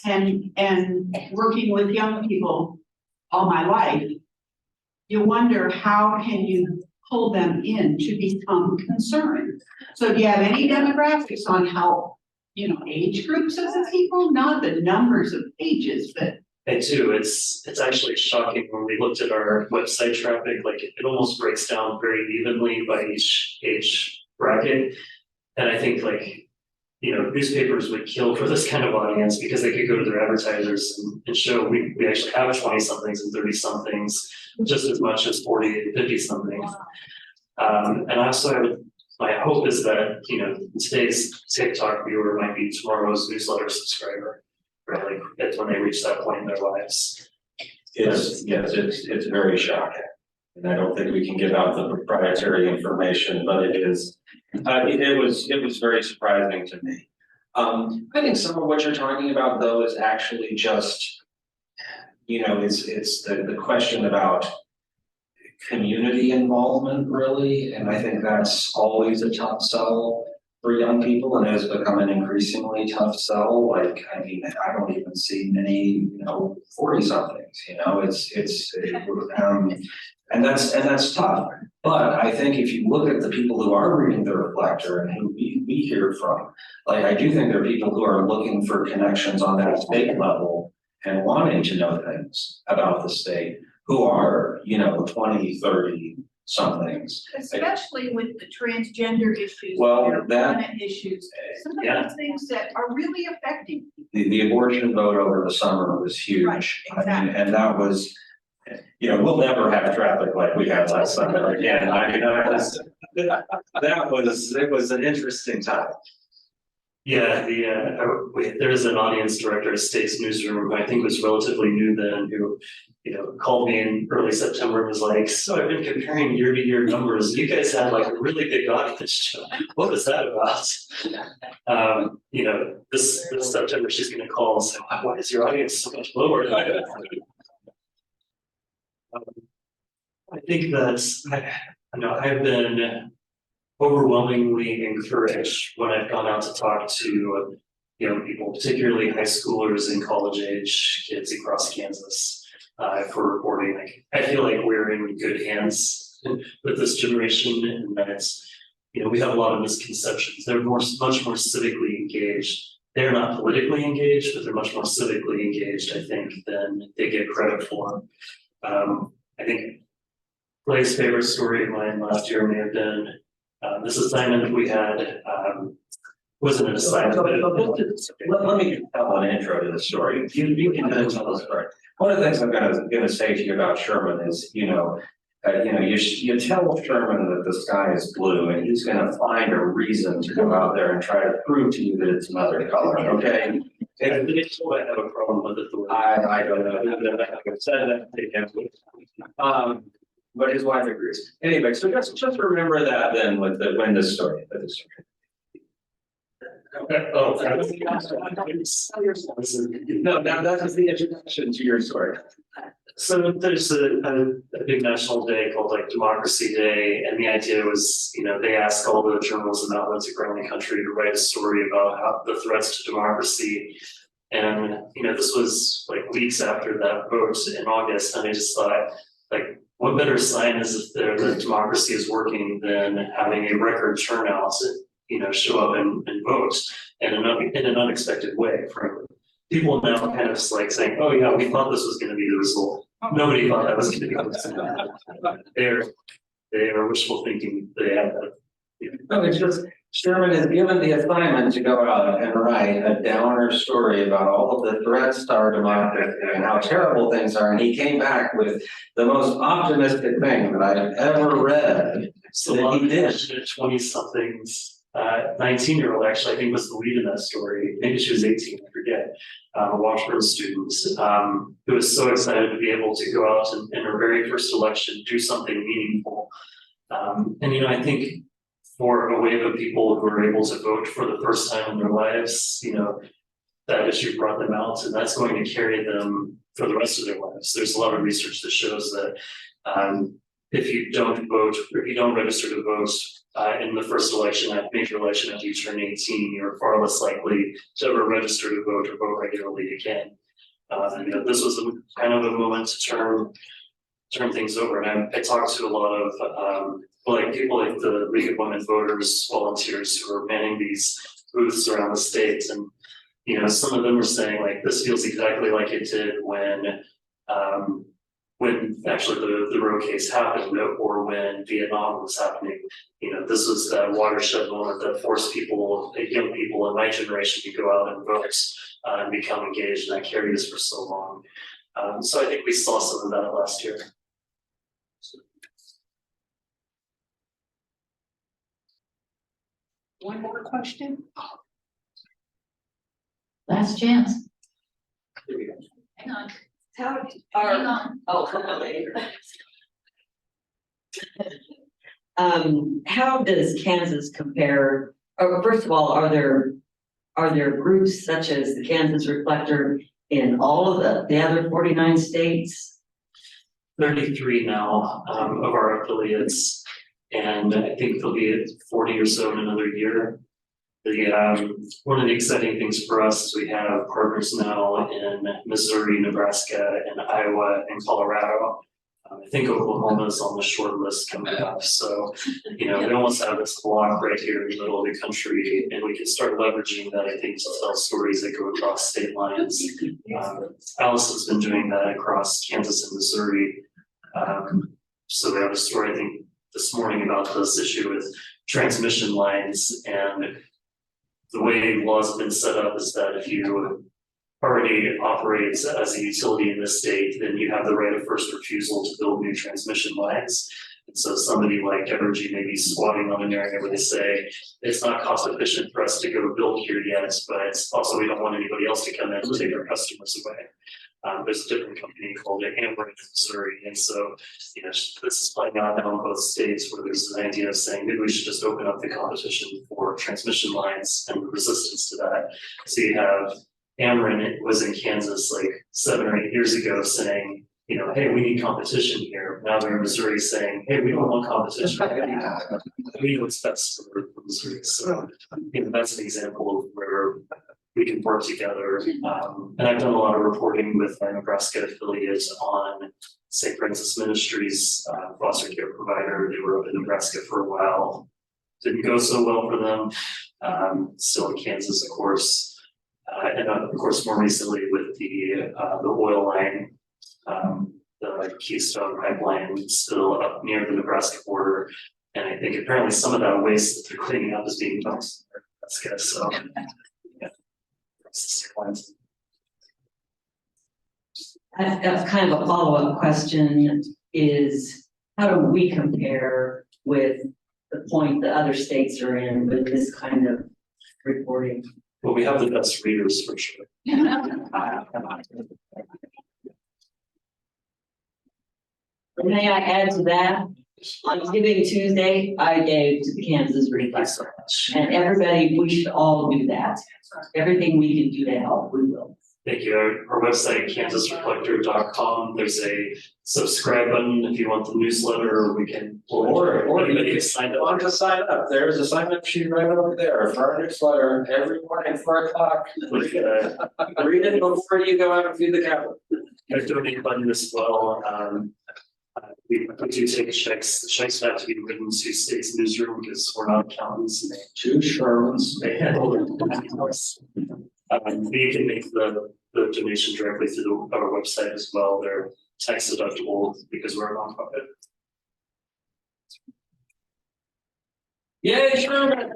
and working with young people all my life, you wonder how can you pull them in to become concerned. So do you have any demographics on how, age groups of the people, not the numbers of pages, but I do. It's actually shocking when we looked at our website traffic, like it almost breaks down very evenly by each age bracket. And I think newspapers would kill for this kind of audience because they could go to their advertisers and show we actually have 20-somethings and 30-somethings just as much as 40 and 50-somethings. And also my hope is that, today's TikTok viewer might be tomorrow's newsletter subscriber. Really, that's when they reach that point in their lives. It's very shocking. And I don't think we can give out the proprietary information, but it is, it was very surprising to me. I think some of what you're talking about though is actually just, it's the question about community involvement really. And I think that's always a tough sell for young people, and it has become an increasingly tough sell. I don't even see many, 40-somethings, and that's tough. But I think if you look at the people who are reading the Reflector and who we hear from, I do think there are people who are looking for connections on that state level and wanting to know things about the state who are, 20, 30 somethings. Especially with the transgender issues, Well, marijuana issues, some of those things that are really affecting people. The abortion vote over the summer was huge. Right, exactly. And that was, we'll never have traffic like we had last summer again. It was an interesting time. Yeah, there is an audience director at State's newsroom who I think was relatively new then, who, called me in early September and was like, so I've been comparing year-to-year numbers. You guys had a really big audience. What was that about? This September she's going to call and say, why is your audience so much lower? I think that's, I've been overwhelmingly encouraged when I've gone out to talk to young people, particularly high schoolers and college age kids across Kansas, for reporting. I feel like we're in good hands with this generation, and that it's, we have a lot of misconceptions. They're much more civically engaged. They're not politically engaged, but they're much more civically engaged, I think, than they get credit for. I think Clay's favorite story of mine last year may have been This assignment we had, wasn't an assignment. Let me tell an intro to the story. You can tell the story. One of the things I'm gonna say to you about Sherman is, you tell Sherman that the sky is blue and he's gonna find a reason to go out there and try to prove to you that it's another color, okay? I have a problem with it. I don't know. I said that to him. But his wife agrees. Anyway, so just remember that then with this story. Okay. Oh, No, now that's the introduction to your story. so there's a big national day called like Democracy Day, and the idea was, they asked all the journalism outlets around the country to write a story about how the threats to democracy. And, this was like weeks after that vote in August, and I just thought, like, what better sign is if the democracy is working than having a record turnout, show up and vote in an unexpected way from people now kind of just like saying, oh yeah, we thought this was going to be the result. Nobody thought that was going to be the result. They are wishful thinking. They have that. No, it's just Sherman is given the assignment to go out and write a downer story about all of the threats to our democracy and how terrible things are. And he came back with the most optimistic thing that I've ever read. So that he did. 20-somethings, 19-year-old actually, I think was the lead in that story. Maybe she was 18, I forget. A Washburn student who was so excited to be able to go out and in her very first election do something meaningful. And I think for a wave of people who are able to vote for the first time in their lives, that issue brought them out, and that's going to carry them for the rest of their lives. There's a lot of research that shows that if you don't vote, or if you don't register to vote in the first election, that major election after you turn 18, you're far less likely to ever register to vote or vote regularly again. This was kind of a moment to turn things over. And I talked to a lot of people like the League of Women Voters volunteers who are manning these booths around the state, and some of them were saying like this feels exactly like it did when actually the Roe case happened, or when Vietnam was happening. This was that watershed moment that forced young people in my generation to go out and vote and become engaged, and that carried us for so long. So I think we saw some of that last year. One more question? Last chance. Hang on. How Hang on. How does Kansas compare, or first of all, are there groups such as the Kansas Reflector in all of the other 49 states? 33 now of our affiliates, and I think there'll be 40 or so in another year. One of the exciting things for us is we have partners now in Missouri, Nebraska, and Iowa, and Colorado. I think Oklahoma is on the short list coming up. So, we almost have this block right here in the middle of the country, and we can start leveraging that, I think, to tell stories that go across state lines. Allison's been doing that across Kansas and Missouri. So we have a story, I think, this morning about this issue with transmission lines, and the way laws have been set up is that if you already operate as a utility in this state, then you have the right of first refusal to build new transmission lines. And so somebody like Evergy may be squatting on an area where they say, it's not cost efficient for us to go build here yet, but also we don't want anybody else to come in and take our customers away. There's a different company called Amber in Missouri. And so, this is playing out now in both states where there's an idea of saying maybe we should just open up the competition for transmission lines and resistance to that. So you have Ameren was in Kansas like 7 or 8 years ago saying, hey, we need competition here. Now they're in Missouri saying, hey, we don't want competition. We know what's best for Missouri. So, that's an example of where we can work together. And I've done a lot of reporting with our Nebraska affiliate on St. Francis Ministries, foster care provider. They were up in Nebraska for a while. Didn't go so well for them. Still in Kansas, of course. And of course, more recently with the oil line, the Keystone pipeline still up near the Nebraska border. And I think apparently some of that waste that they're cleaning up is being dumped. That's good, so. Yeah. That's kind of a follow-up question is, how do we compare with the point that other states are in with this kind of reporting? Well, we have the best readers for sure. May I add to that? On Giving Tuesday, I gave to the Kansas Reflector. And everybody, we should all do that. Everything we can do to help, we will. Thank you. Our website, kansasreflector.com, there's a subscribe button if you want the newsletter, we can. Or anybody you can sign up. want to sign up, there's a sign up sheet right over there for our newsletter every morning, 4 o'clock. Read it before you go out and feed the cattle. There's a donate button as well. We do take checks. The checks have to be written to state's newsroom because we're not accountants. To Sherman's. They handle it. You can make the donation directly through our website as well. They're tax deductible because we're a nonprofit. Yay, Sherman!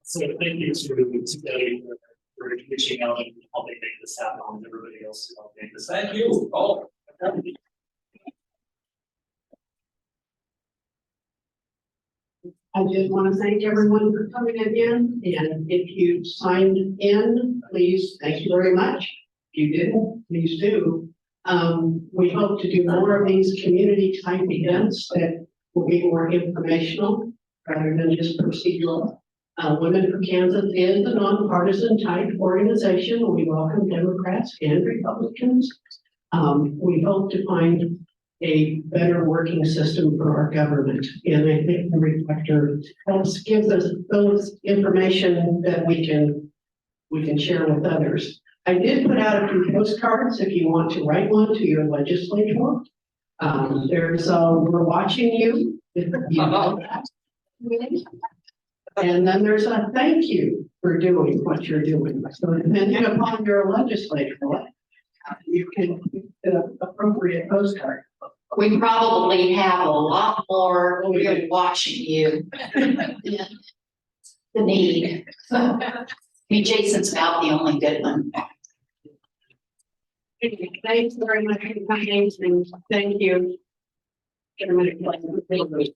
So thank you to Betty for reaching out and helping make this happen, and everybody else who helped make this happen. Thank you all. I just want to thank everyone for coming again, and if you signed in, please, thank you very much. If you didn't, please do. We hope to do more of these community type events that will be more informational rather than just procedural. Women for Kansas is a nonpartisan type organization. We welcome Democrats and Republicans. We hope to find a better working system for our government. And I think the Reflector helps gives us those information that we can share with others. I did put out a few postcards if you want to write one to your legislator. There's we're watching you. If you know that. And then there's a thank you for doing what you're doing. So depending upon your legislator, you can get the appropriate postcard. We probably have a lot more, we're watching you. The need. I mean, Jason's about the only good one. Thanks very much for coming, and thank you. Sherman and Clay.